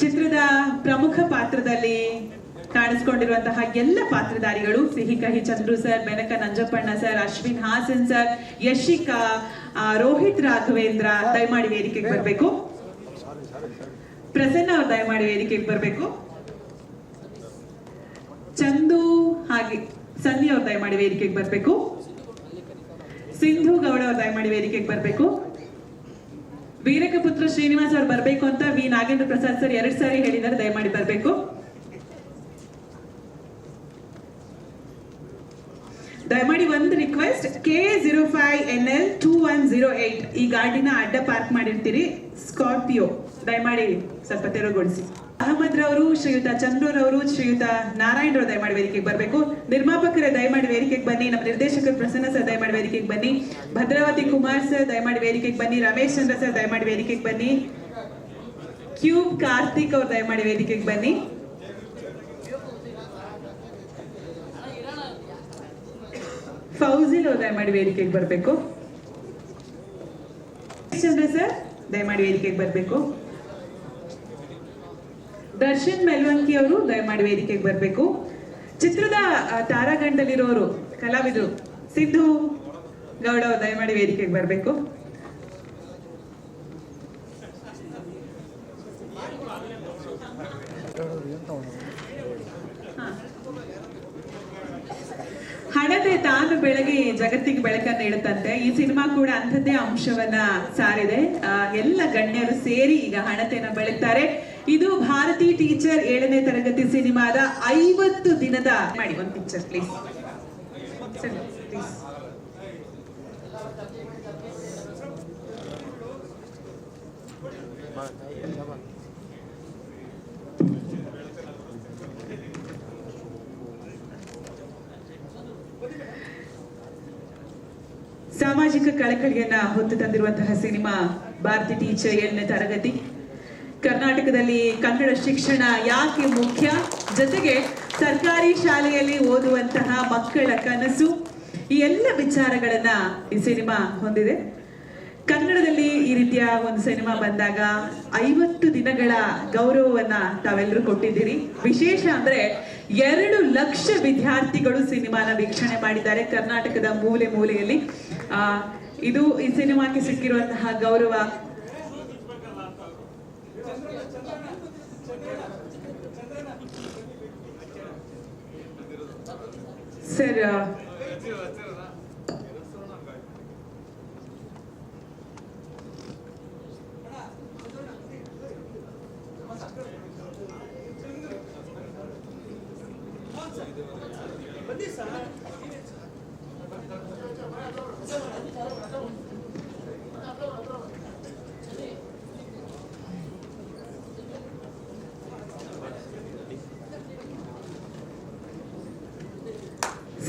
ಚಿತ್ರದ ಪ್ರಮುಖ ಪಾತ್ರದಲ್ಲಿ ಕಾಣಿಸ್ಕೊಂಡಿರುವಂತಹ ಎಲ್ಲ ಪಾತ್ರಧಾರಿಗಳು Sihi Kahi Chandru sir, Benaka Nanjappanna sir, Ashwin Hassan sir, Yashika, Rohit Raghavendra ದಯಮಾಡಿ ವೇದಿಕೆಗೆ ಬರಬೇಕು. ಪ್ರಸನ್ನ ಅವ್ರು ದಯಮಾಡಿ ವೇದಿಕೆಗೆ ಬರಬೇಕು. ಚಂದು ಹಾಗೆ ಸನ್ನಿ ಅವ್ರು ದಯಮಾಡಿ ವೇದಿಕೆಗೆ ಬರಬೇಕು. ಸಿಂಧು ಗೌಡ ಅವ್ರು ದಯಮಾಡಿ ವೇದಿಕೆಗೆ ಬರಬೇಕು. ವೀರಕಪುತ್ರ ಶ್ರೀನಿವಾಸ್ ಅವ್ರು ಬರಬೇಕು ಅಂತ ವಿ ನಾಗೇಂದ್ರ ಪ್ರಸಾದ್ ಸರ್ 2 ಸಾರಿ ಹೇಳಿದ್ದಾರೆ, ದಯಮಾಡಿ ಬರಬೇಕು. ದಯಮಾಡಿ ಒಂದು ರಿಕ್ವೆಸ್ಟ್, K05NL2108 ಈ ಗಾಡಿನ ಅಡ್ಡ ಪಾರ್ಕ್ ಮಾಡಿರ್ತೀರಿ, ಸ್ಕಾರ್ಪಿಯೋ, ದಯಮಾಡಿ ಸ್ವಲ್ಪ ತೆರವುಗೊಳಿಸಿ. ಅಹಮದ್ ರವರು, ಶ್ರೀಯುತ ಚಂದ್ರರವರು, ಶ್ರೀಯುತ ನಾರಾಯಣ್ ರವರು ದಯಮಾಡಿ ವೇದಿಕೆಗೆ ಬರಬೇಕು. ನಿರ್ಮಾಪಕರೇ ದಯಮಾಡಿ ವೇದಿಕೆಗೆ ಬನ್ನಿ. ನಮ್ಮ ನಿರ್ದೇಶಕರು ಪ್ರಸನ್ನ ಸರ್ ದಯಮಾಡಿ ವೇದಿಕೆಗೆ ಬನ್ನಿ. ಭದ್ರಾವತಿ ಕುಮಾರ್ ಸರ್ ದಯಮಾಡಿ ವೇದಿಕೆಗೆ ಬನ್ನಿ. ರಮೇಶ್ ಚಂದ್ರ ಸರ್ ದಯಮಾಡಿ ವೇದಿಕೆಗೆ ಬನ್ನಿ. ಕ್ಯೂಬ್ ಕಾರ್ತಿಕ್ ಅವ್ರು ದಯಮಾಡಿ ವೇದಿಕೆಗೆ ಬನ್ನಿ. ಫೌಜಿಲ್ ಅವ್ರು ದಯಮಾಡಿ ವೇದಿಕೆಗೆ ಬರಬೇಕು. ಚಂದ್ರ ಸರ್ ದಯಮಾಡಿ ವೇದಿಕೆಗೆ ಬರಬೇಕು. ದರ್ಶನ್ ಮೆಲ್ವಂಕಿ ಅವರು ದಯಮಾಡಿ ವೇದಿಕೆಗೆ ಬರಬೇಕು. ಚಿತ್ರದ ತಾರಾಗಂಡದಲ್ಲಿರೋರು ಕಲಾವಿದರು ಸಿದ್ದು ಗೌಡ ಅವರು ದಯಮಾಡಿ ವೇದಿಕೆಗೆ ಬರಬೇಕು. ಹಣತೆ ತಾನು ಬೆಳಗಿ ಜಗತ್ತಿಗೆ ಬೆಳಕನ್ನು ನೀಡುತ್ತಂತೆ. ಈ ಸಿನಿಮಾ ಕೂಡ ಅಂಥದ್ದೇ ಅಂಶವನ್ನ ಸಾರಿದೆ. ಎಲ್ಲ ಗಣ್ಯರು ಸೇರಿ ಈಗ ಹಣತೆಯನ್ನು ಬೆಳಗ್ತಾರೆ. ಇದು ಭಾರತಿ ಟೀಚರ್ 7ನೇ ತರಗತಿ ಸಿನಿಮಾದ 50 ದಿನದ ಮಾಡಿ ಒಂದು ಪಿಕ್ಚರ್ ಪ್ಲೀಸ್. ಸಾಮಾಜಿಕ ಕಳಕಳಿಯನ್ನ ಹೊತ್ತು ತಂದಿರುವಂತಹ ಸಿನಿಮಾ ಭಾರತಿ ಟೀಚರ್ 7ನೇ ತರಗತಿ. ಕರ್ನಾಟಕದಲ್ಲಿ ಕನ್ನಡ ಶಿಕ್ಷಣ ಯಾಕೆ ಮುಖ್ಯ, ಜೊತೆಗೆ ಸರ್ಕಾರಿ ಶಾಲೆಯಲ್ಲಿ ಓದುವಂತಹ ಮಕ್ಕಳ ಕನಸು, ಈ ಎಲ್ಲ ವಿಚಾರಗಳನ್ನ ಈ ಸಿನಿಮಾ ಹೊಂದಿದೆ. ಕನ್ನಡದಲ್ಲಿ ಈ ರೀತಿಯ ಒಂದು ಸಿನಿಮಾ ಬಂದಾಗ 50 ದಿನಗಳ ಗೌರವವನ್ನ ತಾವೆಲ್ಲರೂ ಕೊಟ್ಟಿದ್ದೀರಿ. ವಿಶೇಷ ಅಂದ್ರೆ 2 ಲಕ್ಷ ವಿದ್ಯಾರ್ಥಿಗಳು ಸಿನಿಮಾನ ವೀಕ್ಷಣೆ ಮಾಡಿದ್ದಾರೆ ಕರ್ನಾಟಕದ ಮೂಲೆ ಮೂಲೆಯಲ್ಲಿ. ಇದು ಈ ಸಿನಿಮಾಕ್ಕೆ ಸಿಕ್ಕಿರುವಂತಹ ಗೌರವ. ಸರ್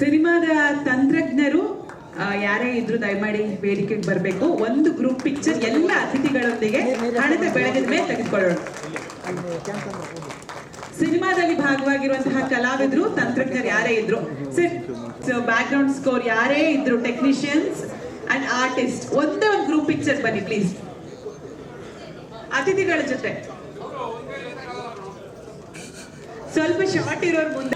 ಸಿನಿಮಾದ ತಂತ್ರಜ್ಞರು ಯಾರೇ ಇದ್ರು ದಯಮಾಡಿ ವೇದಿಕೆಗೆ ಬರಬೇಕು. ಒಂದು ಗ್ರೂಪ್ ಪಿಕ್ಚರ್ ಎಲ್ಲ ಅತಿಥಿಗಳೊಂದಿಗೆ ಹಣತೆ ಬೆಳಗಿದ ಮೇಲೆ ತೆಗೆದುಕೊಳ್ಳೋಣ. ಸಿನಿಮಾದಲ್ಲಿ ಭಾಗವಾಗಿರುವಂತಹ ಕಲಾವಿದರು, ತಂತ್ರಜ್ಞರು ಯಾರೇ ಇದ್ರು, ಬ್ಯಾಕ್ ಗ್ರೌಂಡ್ ಸ್ಕೋರ್ ಯಾರೇ ಇದ್ರು, ಟೆಕ್ನಿಷಿಯನ್ಸ್ ಅಂಡ್ ಆರ್ಟಿಸ್ಟ್, ಒಂದೇ ಒಂದು ಗ್ರೂಪ್ ಪಿಕ್ಚರ್ ಬನ್ನಿ ಪ್ಲೀಸ್. ಅತಿಥಿಗಳ ಜೊತೆ ಸ್ವಲ್ಪ ಶಾರ್ಟ್ ಇರೋರು ಮುಂದೆ.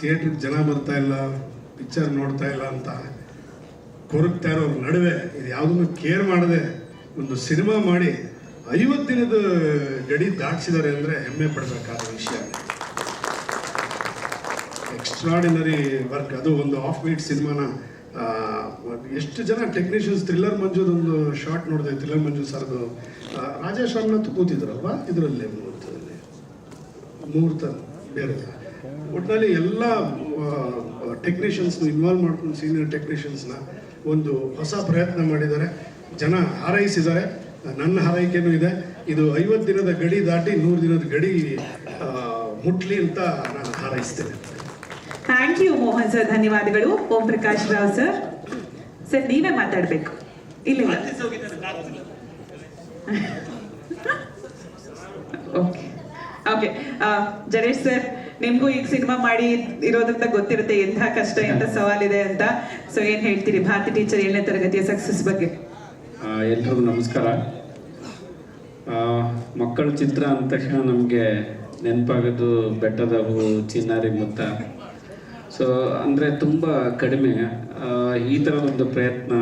ಥಿಯೇಟ್ರಿಗೆ ಜನ ಬರ್ತಾ ಇಲ್ಲ, ಪಿಕ್ಚರ್ ನೋಡ್ತಾ ಇಲ್ಲ ಅಂತ ಕೊರಗ್ತಾ ಇರೋರ ನಡುವೆ ಇದು ಯಾವುದನ್ನು ಕೇರ್ ಮಾಡದೆ ಒಂದು ಸಿನಿಮಾ ಮಾಡಿ 50 ದಿನದ ಗಡಿ ದಾಟಿಸಿದ್ದಾರೆ ಅಂದರೆ ಹೆಮ್ಮೆ ಪಡಬೇಕಾದ ವಿಷಯ. Extraordinary work. ಅದು ಒಂದು ಆಫ್ ಬೀಟ್ ಸಿನಿಮಾನ ಎಷ್ಟು ಜನ ಟೆಕ್ನಿಷಿಯನ್ಸ್, ಥ್ರಿಲ್ಲರ್ ಮಂಜುದೊಂದು ಶಾರ್ಟ್ ನೋಡಿದೆ, ಥ್ರಿಲ್ಲರ್ ಮಂಜು ಸರ್ದು ರಾಜೇಶ್ ರಾಮನಾಥ್ ಕೂತಿದ್ರಲ್ವಾ ಇದರಲ್ಲಿ ಮುಹೂರ್ತ ಬೇರೆ. ಒಟ್ಟಿನಲ್ಲಿ ಎಲ್ಲ ಟೆಕ್ನಿಷಿಯನ್ಸ್ನ ಇನ್ವಾಲ್ವ್ ಮಾಡ್ಕೊಂಡು ಸೀನಿಯರ್ ಟೆಕ್ನಿಷಿಯನ್ಸ್ನ ಒಂದು ಹೊಸ ಪ್ರಯತ್ನ ಮಾಡಿದ್ದಾರೆ. ಜನ ಹಾರೈಸಿದ್ದಾರೆ, ನನ್ನ ಹಾರೈಕೆನೂ ಇದೆ. ಇದು 50 ದಿನದ ಗಡಿ ದಾಟಿ 100 ದಿನದ ಗಡಿ ಮುಟ್ಲಿ ಅಂತ ನಾನು ಹಾರೈಸ್ತೇನೆ. ಥ್ಯಾಂಕ್ ಯು ಮೋಹನ್ ಸರ್, ಧನ್ಯವಾದಗಳು. ಓಂ ಪ್ರಕಾಶ್ ರಾವ್ ಸರ್, ಸರ್ ನೀವೇ ಮಾತಾಡಬೇಕು. ಇಲ್ಲ ಓಕೆ ಓಕೆ. ಜರೇಶ್ ಸರ್, ನಿಮ್ಗೂ ಈಗ ಸಿನಿಮಾ ಮಾಡಿ ಇರೋದ್ರಿಂದ ಗೊತ್ತಿರುತ್ತೆ ಎಂಥ ಕಷ್ಟ, ಎಂಥ ಸವಾಲಿದೆ ಅಂತ. ಸೊ ಏನ್ ಹೇಳ್ತೀರಿ ಭಾರತಿ ಟೀಚರ್ 7ನೇ ತರಗತಿಯ ಸಕ್ಸಸ್ ಬಗ್ಗೆ? ಎಲ್ರಿಗೂ ನಮಸ್ಕಾರ. ಮಕ್ಕಳ ಚಿತ್ರ ಅಂದ ತಕ್ಷಣ ನಮಗೆ ನೆನಪಾಗೋದು ಬೆಟ್ಟದ ಹೂ, ಚಿನ್ನಾರಿ ಮುತ್ತ. ಸೊ ಅಂದರೆ ತುಂಬ ಕಡಿಮೆ ಈ ಥರದೊಂದು ಪ್ರಯತ್ನ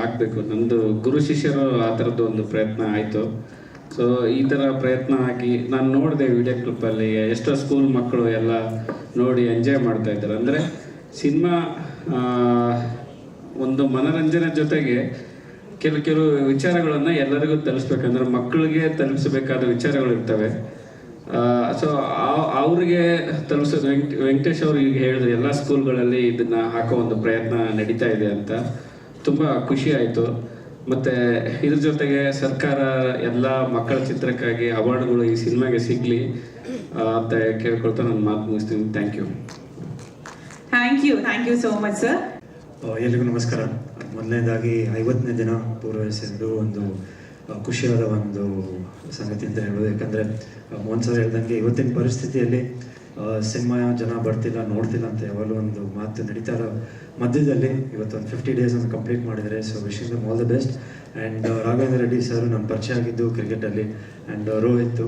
ಆಗಬೇಕು. ನಂದು ಗುರು ಶಿಷ್ಯರು ಆ ಥರದ್ದು ಒಂದು ಪ್ರಯತ್ನ ಆಯಿತು. ಸೊ ಈ ಥರ ಪ್ರಯತ್ನ ಆಗಿ ನಾನು ನೋಡಿದೆ ವಿಡಿಯೋ ಕ್ಲಿಪ್ಪಲ್ಲಿ ಎಷ್ಟೋ ಸ್ಕೂಲ್ ಮಕ್ಕಳು ಎಲ್ಲ ನೋಡಿ ಎಂಜಾಯ್ ಮಾಡ್ತಾ ಇದ್ದಾರೆ. ಅಂದರೆ ಸಿನಿಮಾ ಒಂದು ಮನೋರಂಜನೆ ಜೊತೆಗೆ ಕೆಲವು ವಿಚಾರಗಳನ್ನು ಎಲ್ಲರಿಗೂ ತಲುಪಿಸ್ಬೇಕಂದ್ರೆ ಮಕ್ಕಳಿಗೆ ತಲುಪಿಸಬೇಕಾದ ವಿಚಾರಗಳು ಇರ್ತವೆ. ಸೊ ಅವ್ರಿಗೆ ತಲುಪಿಸೋದು ವೆಂಕಟೇಶ್ ಅವರು ಈಗ ಹೇಳಿದ್ರು ಎಲ್ಲ ಸ್ಕೂಲ್ಗಳಲ್ಲಿ ಇದನ್ನು ಹಾಕೋ ಒಂದು ಪ್ರಯತ್ನ ನಡೀತಾ ಇದೆ ಅಂತ. ತುಂಬ ಖುಷಿ ಆಯಿತು. ಮತ್ತು ಇದ್ರ ಜೊತೆಗೆ ಸರ್ಕಾರ ಎಲ್ಲ ಮಕ್ಕಳ ಚಿತ್ರಕ್ಕಾಗಿ ಅವಾರ್ಡ್ಗಳು ಈ ಸಿನಿಮಾಗೆ ಸಿಗಲಿ ಅಂತ ಕೇಳ್ಕೊಳ್ತಾ ನಾನು ಮಾತು ಮುಗಿಸ್ತೀನಿ. Thank you. Thank you so much sir. ಎಲ್ರಿಗೂ ನಮಸ್ಕಾರ. ಮೊದಲನೇದಾಗಿ 50ನೇ ದಿನ ಪೂರ್ವಹಿಸಿದ್ದು ಒಂದು ಖುಷಿಯಾದ ಒಂದು ಸಂಗತಿ ಅಂತ ಹೇಳ್ಬೋದು. ಯಾಕಂದರೆ ಮೋಹನ್ ಸರ್ ಹೇಳ್ದಂಗೆ ಇವತ್ತಿನ ಪರಿಸ್ಥಿತಿಯಲ್ಲಿ ಸಿನಿಮಾ ಜನ ಬರ್ತಿಲ್ಲ, ನೋಡ್ತಿಲ್ಲ ಅಂತ ಯಾವಾಗಲೂ ಒಂದು ಮಾತು ನಡೀತಾ ಇರೋ ಮಧ್ಯದಲ್ಲಿ ಇವತ್ತೊಂದು 50 ಡೇಸ್ ಒಂದು ಕಂಪ್ಲೀಟ್ ಮಾಡಿದರೆ. So wishing dum all the best. And Raghavendra Reddy sir ನನ್ನ ಪರಿಚಯ ಆಗಿದ್ದು ಕ್ರಿಕೆಟಲ್ಲಿ. ಆ್ಯಂಡ್ ರೋಹಿತ್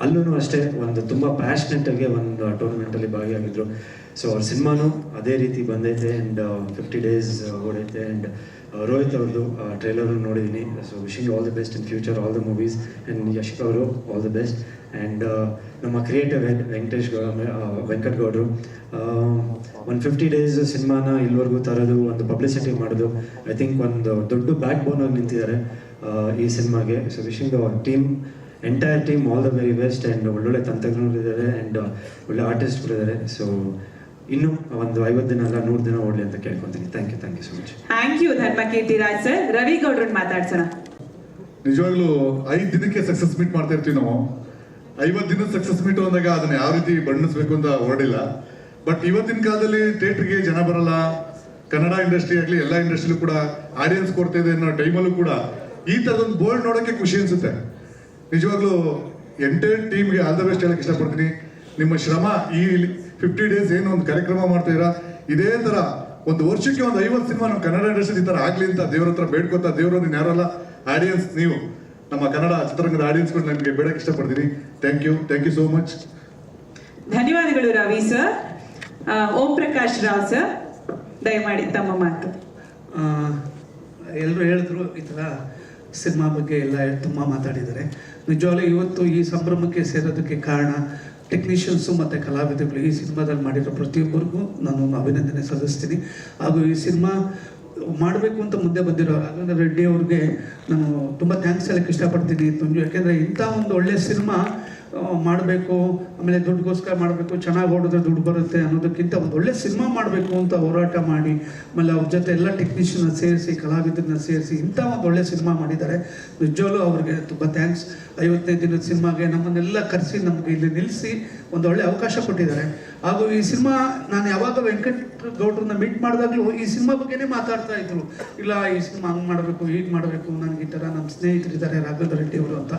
ಅಲ್ಲೂ ಅಷ್ಟೇ ಒಂದು ತುಂಬ ಪ್ಯಾಷನೆಟಾಗಿ ಒಂದು ಟೂರ್ನಮೆಂಟಲ್ಲಿ ಭಾಗಿಯಾಗಿದ್ದರು. ಸೊ ಅವ್ರ ಸಿನಿಮಾನು ಅದೇ ರೀತಿ ಬಂದೈತೆ ಆ್ಯಂಡ್ 50 ಡೇಸ್ ಓಡೈತೆ. ಆ್ಯಂಡ್ ರೋಹಿತ್ ಅವ್ರದ್ದು ಟ್ರೈಲರು ನೋಡಿದ್ದೀನಿ. So wishing all the best in future, all the movies. And Yash ಅವರು ಆಲ್ ದ ಬೆಸ್ಟ್. ಆ್ಯಂಡ್ ನಮ್ಮ ಕ್ರಿಯೇಟಿವ್ ಹೆಡ್ ವೆಂಕಟ್ ಗೌಡರು ಒಂದು 50 ಡೇಸ್ ಸಿನಿಮಾನ ಇಲ್ಲಿವರೆಗೂ ತರೋದು, ಒಂದು ಪಬ್ಲಿಸಿಟಿ ಮಾಡೋದು, ಐ ಥಿಂಕ್ ಒಂದು ದೊಡ್ಡ ಬ್ಯಾಕ್ ಬೋನಾಗಿ ನಿಂತಿದ್ದಾರೆ ಈ ಸಿನಿಮಾಗೆ. So wishing the team, entire team all the very best. And ಒಳ್ಳೊಳ್ಳೆ ತಂತ್ರಜ್ಞರಿದ್ದಾರೆ ಆ್ಯಂಡ್ ಒಳ್ಳೆ ಆರ್ಟಿಸ್ಟ್ಗಳಿದ್ದಾರೆ. ಸೊ ಇನ್ನು ಒಂದು 50 ದಿನ ಅಲ್ಲ 100 ದಿನ ಓಡಲಿ ಅಂತ ಕೇಳ್ಕೊತೀನಿ. Thank you so much. Thank you Dharmakeerthi Raj sir. Ravi ಗೌಡ್ರನ್ನ ಮಾತಾಡ್ಸೋಣ. ನಿಜವಾಗ್ಲೂ 5 ದಿನಕ್ಕೆ ಸಕ್ಸಸ್ ಮೀಟ್ ಮಾಡ್ತಾ ಇರ್ತೀವಿ ನಾವು. 50 ದಿನದ ಸಕ್ಸಸ್ ಮೀಟ್ ಅಂದಾಗ ಅದನ್ನ ಯಾವ ರೀತಿ ಬಣ್ಣಿಸ್ಬೇಕು ಅಂತ ಹೊರಡಿಲ್ಲ. ಬಟ್ ಇವತ್ತಿನ ಕಾಲದಲ್ಲಿ ಥಿಯೇಟರ್ಗೆ ಜನ ಬರಲ್ಲ, ಕನ್ನಡ ಇಂಡಸ್ಟ್ರಿ ಆಗಲಿ ಎಲ್ಲ ಇಂಡಸ್ಟ್ರಿಲೂ ಕೂಡ ಆಡಿಯನ್ಸ್ ಕೊಡ್ತಾ ಇದೆ ಅನ್ನೋ ಟೈಮಲ್ಲೂ ಕೂಡ ಈ ಥರದೊಂದು ಬೋರ್ಡ್ ನೋಡೋಕ್ಕೆ ಖುಷಿ ಅನ್ಸುತ್ತೆ. ನಿಜವಾಗ್ಲೂ ಎಂಟೈರ್ ಟೀಮ್ಗೆ ಆಲ್ ದ ಬೆಸ್ಟ್ ಹೇಳಕ್ಕೆ ಇಷ್ಟಪಡ್ತೀನಿ. ನಿಮ್ಮ ಶ್ರಮ ಈ 50 ಡೇಸ್ ಏನು ಒಂದು ಕಾರ್ಯಕ್ರಮ ಮಾಡ್ತಾ ಇದ್ದೀರಾ, ಇದೇ ಥರ ಒಂದು ವರ್ಷಕ್ಕೆ ಒಂದು 50 ಸಿನಿಮಾ ನಮ್ಮ ಕನ್ನಡ ಇಂಡಸ್ಟ್ರಿ ಈ ಥರ ಆಗಲಿ ಅಂತ ದೇವ್ರ ಹತ್ರ ಬೇಡ್ಕೊತಾ, ದೇವರು ನೀನು ಯಾರಲ್ಲ, ಆಡಿಯನ್ಸ್ ನೀವು, ನಮ್ಮ ಕನ್ನಡ ಚಿತ್ರರಂಗದ ಆಡಿಯನ್ಸ್ಗಳು ನನಗೆ ಬೇಡಕ್ಕೆ ಇಷ್ಟಪಡ್ತೀನಿ. Thank you so much. ಧನ್ಯವಾದಗಳು ರವಿ ಸರ್. ಓಂ ಪ್ರಕಾಶ್ ರಾವ್ ಸರ್, ದಯಮಾಡಿ ತಮ್ಮ ಮಾತು. ಎಲ್ಲರೂ ಹೇಳಿದ್ರು ಈ ಥರ ಸಿನಿಮಾ ಬಗ್ಗೆ ಎಲ್ಲ ತುಂಬ ಮಾತಾಡಿದ್ದಾರೆ. ನಿಜವಾಗ್ಲೂ ಇವತ್ತು ಈ ಸಂಭ್ರಮಕ್ಕೆ ಸೇರೋದಕ್ಕೆ ಕಾರಣ ಟೆಕ್ನಿಷಿಯನ್ಸು ಮತ್ತು ಕಲಾವಿದಗಳು. ಈ ಸಿನಿಮಾದಲ್ಲಿ ಮಾಡಿರೋ ಪ್ರತಿಯೊಬ್ಬರಿಗೂ ನಾನು ಅಭಿನಂದನೆ ಸಲ್ಲಿಸ್ತೀನಿ. ಹಾಗೂ ಈ ಸಿನಿಮಾ ಮಾಡಬೇಕು ಅಂತ ಮುಂದೆ ಬಂದಿರೋ ರಾಘವೇಂದ್ರ ರೆಡ್ಡಿ ಅವ್ರಿಗೆ ನಾನು ತುಂಬ ಥ್ಯಾಂಕ್ಸ್ ಹೇಳಕ್ಕೆ ಇಷ್ಟಪಡ್ತೀನಿ. ಯಾಕೆಂದರೆ ಇಂಥ ಒಂದು ಒಳ್ಳೆಯ ಸಿನಿಮಾ ಮಾಡಬೇಕು, ಆಮೇಲೆ ದುಡ್ಡುಗೋಸ್ಕರ ಮಾಡಬೇಕು, ಚೆನ್ನಾಗಿ ಓಡಿದ್ರೆ ದುಡ್ಡು ಬರುತ್ತೆ ಅನ್ನೋದಕ್ಕಿಂತ ಒಂದು ಒಳ್ಳೆ ಸಿನಿಮಾ ಮಾಡಬೇಕು ಅಂತ ಹೋರಾಟ ಮಾಡಿ, ಆಮೇಲೆ ಅವ್ರ ಜೊತೆ ಎಲ್ಲ ಟೆಕ್ನಿಷಿಯನ್ನ ಸೇರಿಸಿ, ಕಲಾವಿದರನ್ನ ಸೇರಿಸಿ ಇಂಥ ಒಂದು ಒಳ್ಳೆ ಸಿನಿಮಾ ಮಾಡಿದ್ದಾರೆ. ನಿಜವಾಗ್ಲೂ ಅವ್ರಿಗೆ ತುಂಬ ಥ್ಯಾಂಕ್ಸ್. 50ನೇ ದಿನದ ಸಿನಿಮಾಗೆ ನಮ್ಮನ್ನೆಲ್ಲ ಕರೆಸಿ ನಮಗೆ ಇಲ್ಲಿ ನಿಲ್ಲಿಸಿ ಒಂದು ಒಳ್ಳೆ ಅವಕಾಶ ಕೊಟ್ಟಿದ್ದಾರೆ. ಹಾಗೂ ಈ ಸಿನಿಮಾ ನಾನು ಯಾವಾಗ ವೆಂಕಟ್ ಗೌಡ್ರನ್ನ ಮೀಟ್ ಮಾಡಿದಾಗಲೂ ಈ ಸಿನಿಮಾ ಬಗ್ಗೆನೇ ಮಾತಾಡ್ತಾ ಇದ್ರು. ಇಲ್ಲ ಈ ಸಿನಿಮಾ ಹಂಗೆ ಮಾಡಬೇಕು, ಹೀಗೆ ಮಾಡಬೇಕು, ನನಗೆ ಈ ಥರ ನಮ್ಮ ಸ್ನೇಹಿತರಿದ್ದಾರೆ ರಾಘವೇಂದ್ರ ರೆಡ್ಡಿ ಅವರು ಅಂತ.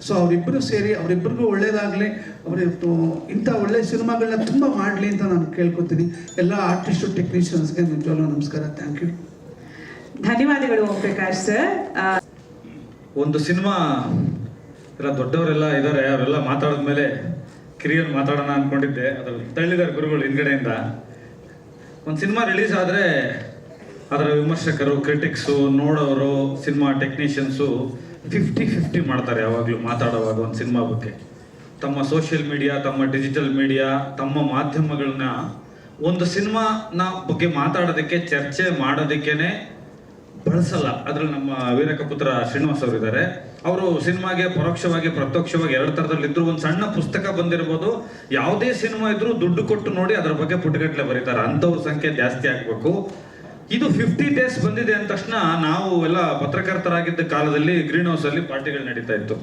ಸೊ ಅವರಿಬ್ಬರು ಸೇರಿ ಅವರಿಬ್ಬರಿಗೂ ಒಳ್ಳೇದಾಗಲಿ, ಅವರಿತ್ತು ಇಂಥ ಒಳ್ಳೆ ಸಿನಿಮಾಗಳನ್ನ ತುಂಬ ಮಾಡಲಿ ಅಂತ ನಾನು ಕೇಳ್ಕೊತೀನಿ. ಎಲ್ಲ ಆರ್ಟಿಸ್ಟು ಟೆಕ್ನಿಷಿಯನ್ಸ್ಗೆ ನಿಜವಾಗ್ಲೂ ನಮಸ್ಕಾರ. Thank you. ಧನ್ಯವಾದಗಳು ಓಂ ಪ್ರಕಾಶ್ ಸರ್. ಒಂದು ಸಿನಿಮಾ ಎಲ್ಲ ದೊಡ್ಡವರೆಲ್ಲ ಇದ್ದಾರೆ, ಅವರೆಲ್ಲ ಮಾತಾಡಿದ್ಮೇಲೆ ಕಿರಿಯರು ಮಾತಾಡೋಣ ಅಂದ್ಕೊಂಡಿದ್ದೆ. ಅದ್ರಲ್ಲಿ ತಳ್ಳಿದಾರೆ ಗುರುಗಳು ಹಿಂದ್ಗಡೆಯಿಂದ. ಒಂದು ಸಿನಿಮಾ ರಿಲೀಸ್ ಆದರೆ ಅದರ ವಿಮರ್ಶಕರು, ಕ್ರಿಟಿಕ್ಸು, ನೋಡೋರು, ಸಿನಿಮಾ ಟೆಕ್ನಿಷಿಯನ್ಸು 50-50 ಮಾಡ್ತಾರೆ ಯಾವಾಗಲೂ ಮಾತಾಡುವಾಗ ಒಂದು ಸಿನಿಮಾ ಬಗ್ಗೆ. ತಮ್ಮ ಸೋಷಿಯಲ್ ಮೀಡಿಯಾ, ತಮ್ಮ ಡಿಜಿಟಲ್ ಮೀಡಿಯಾ, ತಮ್ಮ ಮಾಧ್ಯಮಗಳನ್ನ ಒಂದು ಸಿನಿಮಾನ ಬಗ್ಗೆ ಮಾತಾಡೋದಕ್ಕೆ, ಚರ್ಚೆ ಮಾಡೋದಕ್ಕೇನೆ ಬಳಸಲ್ಲ. ಅದ್ರಲ್ಲಿ ನಮ್ಮ ವೀರಕಪುತ್ರ ಶ್ರೀನಿವಾಸ್ ಅವರು ಇದ್ದಾರೆ. ಅವರು ಸಿನಿಮಾಗೆ ಪರೋಕ್ಷವಾಗಿ ಪ್ರತ್ಯಕ್ಷವಾಗಿ 2 ಥರದಲ್ಲಿದ್ದರು. ಒಂದು ಸಣ್ಣ ಪುಸ್ತಕ ಬಂದಿರ್ಬೋದು, ಯಾವುದೇ ಸಿನಿಮಾ ಇದ್ರೂ ದುಡ್ಡು ಕೊಟ್ಟು ನೋಡಿ ಅದರ ಬಗ್ಗೆ ಪುಟಗಟ್ಟಲೆ ಬರೀತಾರೆ. ಅಂಥವ್ರ ಸಂಖ್ಯೆ ಜಾಸ್ತಿ ಆಗಬೇಕು. ಇದು 50 ಡೇಸ್ ಬಂದಿದೆ ಅಂದ ತಕ್ಷಣ ನಾವು ಎಲ್ಲ ಪತ್ರಕರ್ತರಾಗಿದ್ದ ಕಾಲದಲ್ಲಿ ಗ್ರೀನ್ ಹೌಸ್ ಅಲ್ಲಿ ಪಾರ್ಟಿಗಳು ನಡೀತಾ ಇತ್ತು.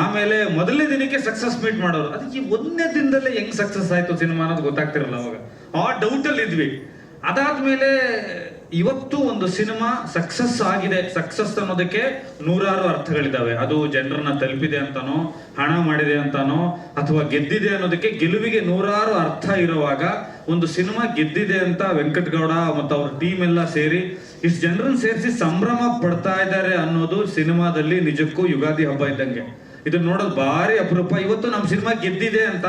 ಆಮೇಲೆ ಮೊದಲನೇ ದಿನಕ್ಕೆ ಸಕ್ಸಸ್ ಮೀಟ್ ಮಾಡೋರು. ಅದಕ್ಕೆ ಒಂದನೇ ದಿನದಲ್ಲೇ ಹೆಂಗ್ ಸಕ್ಸಸ್ ಆಯ್ತು ಸಿನಿಮಾ ಅನ್ನೋದು ಗೊತ್ತಾಗ್ತಿರಲ್ಲ ಅವಾಗ. ಆ ಡೌಟ್ ಅಲ್ಲಿ ಇದ್ವಿ. ಅದಾದ್ಮೇಲೆ ಇವತ್ತು ಒಂದು ಸಿನಿಮಾ ಸಕ್ಸಸ್ ಆಗಿದೆ, ಸಕ್ಸಸ್ ಅನ್ನೋದಕ್ಕೆ ನೂರಾರು ಅರ್ಥಗಳಿದಾವೆ. ಅದು ಜನರನ್ನ ತಲುಪಿದೆ ಅಂತಾನೋ, ಹಣ ಮಾಡಿದೆ ಅಂತಾನೋ, ಅಥವಾ ಗೆದ್ದಿದೆ ಅನ್ನೋದಕ್ಕೆ ಗೆಲುವಿಗೆ ನೂರಾರು ಅರ್ಥ ಇರುವಾಗ ಒಂದು ಸಿನಿಮಾ ಗೆದ್ದಿದೆ ಅಂತ ವೆಂಕಟಗೌಡ ಮತ್ತು ಅವ್ರ ಟೀಮ್ ಎಲ್ಲ ಸೇರಿ ಇಷ್ಟು ಜನರನ್ನ ಸೇರಿಸಿ ಸಂಭ್ರಮ ಪಡ್ತಾ ಇದ್ದಾರೆ ಅನ್ನೋದು ಸಿನಿಮಾದಲ್ಲಿ ನಿಜಕ್ಕೂ ಯುಗಾದಿ ಹಬ್ಬ ಇದ್ದಂಗೆ. ಇದನ್ನ ನೋಡೋದು ಭಾರಿ ಅಪರೂಪ. ಇವತ್ತು ನಮ್ಮ ಸಿನಿಮಾ ಗೆದ್ದಿದೆ ಅಂತ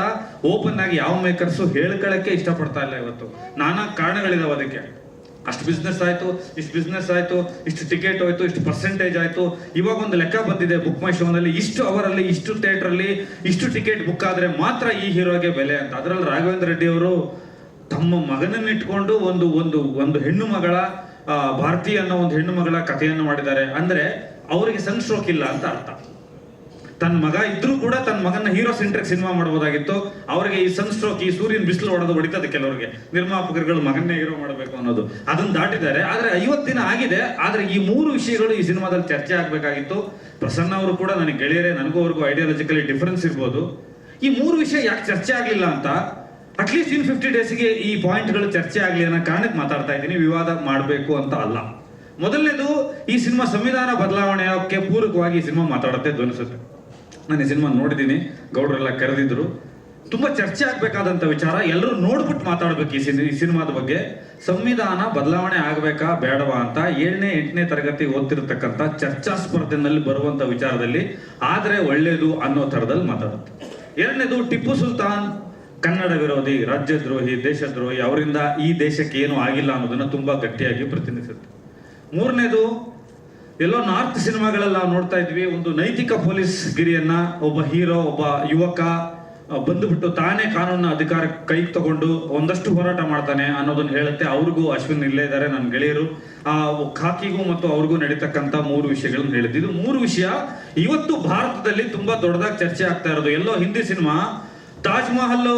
ಓಪನ್ ಆಗಿ ಯಾವ ಮೇಕರ್ಸು ಹೇಳ್ಕೊಳಕ್ಕೆ ಇಷ್ಟಪಡ್ತಾ ಇಲ್ಲ. ಇವತ್ತು ನಾನಾ ಕಾರಣಗಳಿದಾವೆ ಅದಕ್ಕೆ. ಅಷ್ಟು ಬಿಸ್ನೆಸ್ ಆಯ್ತು, ಇಷ್ಟು ಬಿಸ್ನೆಸ್ ಆಯ್ತು, ಇಷ್ಟು ಟಿಕೆಟ್ ಹೋಯ್ತು, ಇಷ್ಟು ಪರ್ಸೆಂಟೇಜ್ ಆಯ್ತು. ಇವಾಗ ಒಂದು ಲೆಕ್ಕ ಬಂದಿದೆ ಬುಕ್ ಮೈ ಶೋನಲ್ಲಿ, ಇಷ್ಟು ಅವರಲ್ಲಿ, ಇಷ್ಟು ಥಿಯೇಟ್ರಲ್ಲಿ ಇಷ್ಟು ಟಿಕೆಟ್ ಬುಕ್ ಆದ್ರೆ ಮಾತ್ರ ಈ ಹೀರೋಗೆ ಬೆಲೆ ಅಂತ. ಅದರಲ್ಲಿ ರಾಘವೇಂದ್ರ ರೆಡ್ಡಿ ಅವರು ತಮ್ಮ ಮಗನನ್ನ ಇಟ್ಕೊಂಡು ಒಂದು ಹೆಣ್ಣು ಮಗಳ ಭಾರತಿ ಅನ್ನೋ ಒಂದು ಹೆಣ್ಣು ಮಗಳ ಕಥೆಯನ್ನು ಮಾಡಿದ್ದಾರೆ. ಅಂದ್ರೆ ಅವರಿಗೆ ಸನ್ ಸ್ಟ್ರೋಕ್ ಇಲ್ಲ ಅಂತ ಅರ್ಥ. ತನ್ನ ಮಗ ಇದ್ರೂ ಕೂಡ ತನ್ನ ಮಗನ ಹೀರೋ ಸೆಂಟ್ರಿಕ್ ಸಿನಿಮಾ ಮಾಡಬಹುದಾಗಿತ್ತು. ಅವ್ರಿಗೆ ಈ ಸನ್ ಸ್ಟ್ರೋಕ್, ಈ ಸೂರ್ಯನ ಬಿಸಿಲು ಹೊಡಿತದೆ ಕೆಲವರಿಗೆ. ನಿರ್ಮಾಪಕರುಗಳು ಮಗನ್ನೇ ಹೀರೋ ಮಾಡಬೇಕು ಅನ್ನೋದು ಅದನ್ನ ದಾಟಿದ್ದಾರೆ. ಆದ್ರೆ 50 ದಿನ ಆಗಿದೆ. ಆದ್ರೆ ಈ 3 ವಿಷಯಗಳು ಈ ಸಿನಿಮಾದಲ್ಲಿ ಚರ್ಚೆ ಆಗ್ಬೇಕಾಗಿತ್ತು. ಪ್ರಸನ್ನ ಅವರು ಕೂಡ ನನಗೆ ಗೆಳೆಯರೇ, ನನಗೂ ಅವ್ರಿಗೂ ಐಡಿಯಾಲಜಿಕಲಿ ಡಿಫರೆನ್ಸ್ ಇರ್ಬೋದು. ಈ 3 ವಿಷಯ ಯಾಕೆ ಚರ್ಚೆ ಆಗ್ಲಿಲ್ಲ ಅಂತ ಅಟ್ಲೀಸ್ಟ್ ಇನ್ 50 ಡೇಸ್ಗೆ ಈ ಪಾಯಿಂಟ್ಗಳು ಚರ್ಚೆ ಆಗ್ಲಿ ಅನ್ನೋ ಕಾರಣಕ್ಕೆ ಮಾತಾಡ್ತಾ ಇದ್ದೀನಿ. ವಿವಾದ ಮಾಡಬೇಕು ಅಂತ ಅಲ್ಲ. ಮೊದಲನೇದು, ಈ ಸಿನಿಮಾ ಸಂವಿಧಾನ ಬದಲಾವಣೆಗೆ ಪೂರಕವಾಗಿ ಈ ಸಿನಿಮಾ ಮಾತಾಡುತ್ತೆ ಧ್ವನಿಸುತ್ತೆ. ನಾನು ಈ ಸಿನಿಮಾ ನೋಡಿದ್ದೀನಿ, ಗೌಡ್ರೆಲ್ಲ ಕರೆದಿದ್ರು. ತುಂಬಾ ಚರ್ಚೆ ಆಗ್ಬೇಕಾದಂತ ವಿಚಾರ, ಎಲ್ಲರೂ ನೋಡ್ಬಿಟ್ಟು ಮಾತಾಡ್ಬೇಕು ಈ ಸಿನಿಮಾದ ಬಗ್ಗೆ. ಸಂವಿಧಾನ ಬದಲಾವಣೆ ಆಗ್ಬೇಕಾ ಬೇಡವಾ ಅಂತ 7ನೇ 8ನೇ ತರಗತಿ ಓದ್ತಿರ್ತಕ್ಕಂಥ ಚರ್ಚಾ ಸ್ಪರ್ಧೆನಲ್ಲಿ ಬರುವಂತ ವಿಚಾರದಲ್ಲಿ ಆದ್ರೆ ಒಳ್ಳೇದು ಅನ್ನೋ ತರದಲ್ಲಿ ಮಾತಾಡುತ್ತೆ. 2ನೇದು, ಟಿಪ್ಪು ಸುಲ್ತಾನ್ ಕನ್ನಡ ವಿರೋಧಿ, ರಾಜ್ಯದ್ರೋಹಿ, ದೇಶದ್ರೋಹಿ, ಅವರಿಂದ ಈ ದೇಶಕ್ಕೆ ಏನು ಆಗಿಲ್ಲ ಅನ್ನೋದನ್ನ ತುಂಬಾ ಗಟ್ಟಿಯಾಗಿ ಪ್ರತಿನಿಧಿಸುತ್ತೆ. 3ನೇದು, ಎಲ್ಲೋ ನಾರ್ತ್ ಸಿನಿಮಾಗಳಲ್ಲಿ ನಾವು ನೋಡ್ತಾ ಇದ್ವಿ, ಒಂದು ನೈತಿಕ ಪೊಲೀಸ್ ಗಿರಿಯನ್ನ ಒಬ್ಬ ಹೀರೋ, ಒಬ್ಬ ಯುವಕ ಬಂದುಬಿಟ್ಟು ತಾನೇ ಕಾನೂನಿನ ಅಧಿಕಾರ ಕೈಗೆ ತಗೊಂಡು ಒಂದಷ್ಟು ಹೋರಾಟ ಮಾಡ್ತಾನೆ ಅನ್ನೋದನ್ನ ಹೇಳುತ್ತೆ. ಅವ್ರಿಗೂ ಅಶ್ವಿನ್ ಇಲ್ಲೇ ಇದ್ದಾರೆ, ನನ್ನ ಗೆಳೆಯರು. ಆ ಖಾಕಿಗೂ ಮತ್ತು ಅವ್ರಿಗೂ ನಡೀತಕ್ಕಂಥ 3 ವಿಷಯಗಳನ್ನ ಹೇಳಿದ್ದು. ಇದು 3 ವಿಷಯ ಇವತ್ತು ಭಾರತದಲ್ಲಿ ತುಂಬಾ ದೊಡ್ಡದಾಗಿ ಚರ್ಚೆ ಆಗ್ತಾ ಇರೋದು. ಎಲ್ಲೋ ಹಿಂದಿ ಸಿನಿಮಾ ತಾಜ್ ಮಹಲ್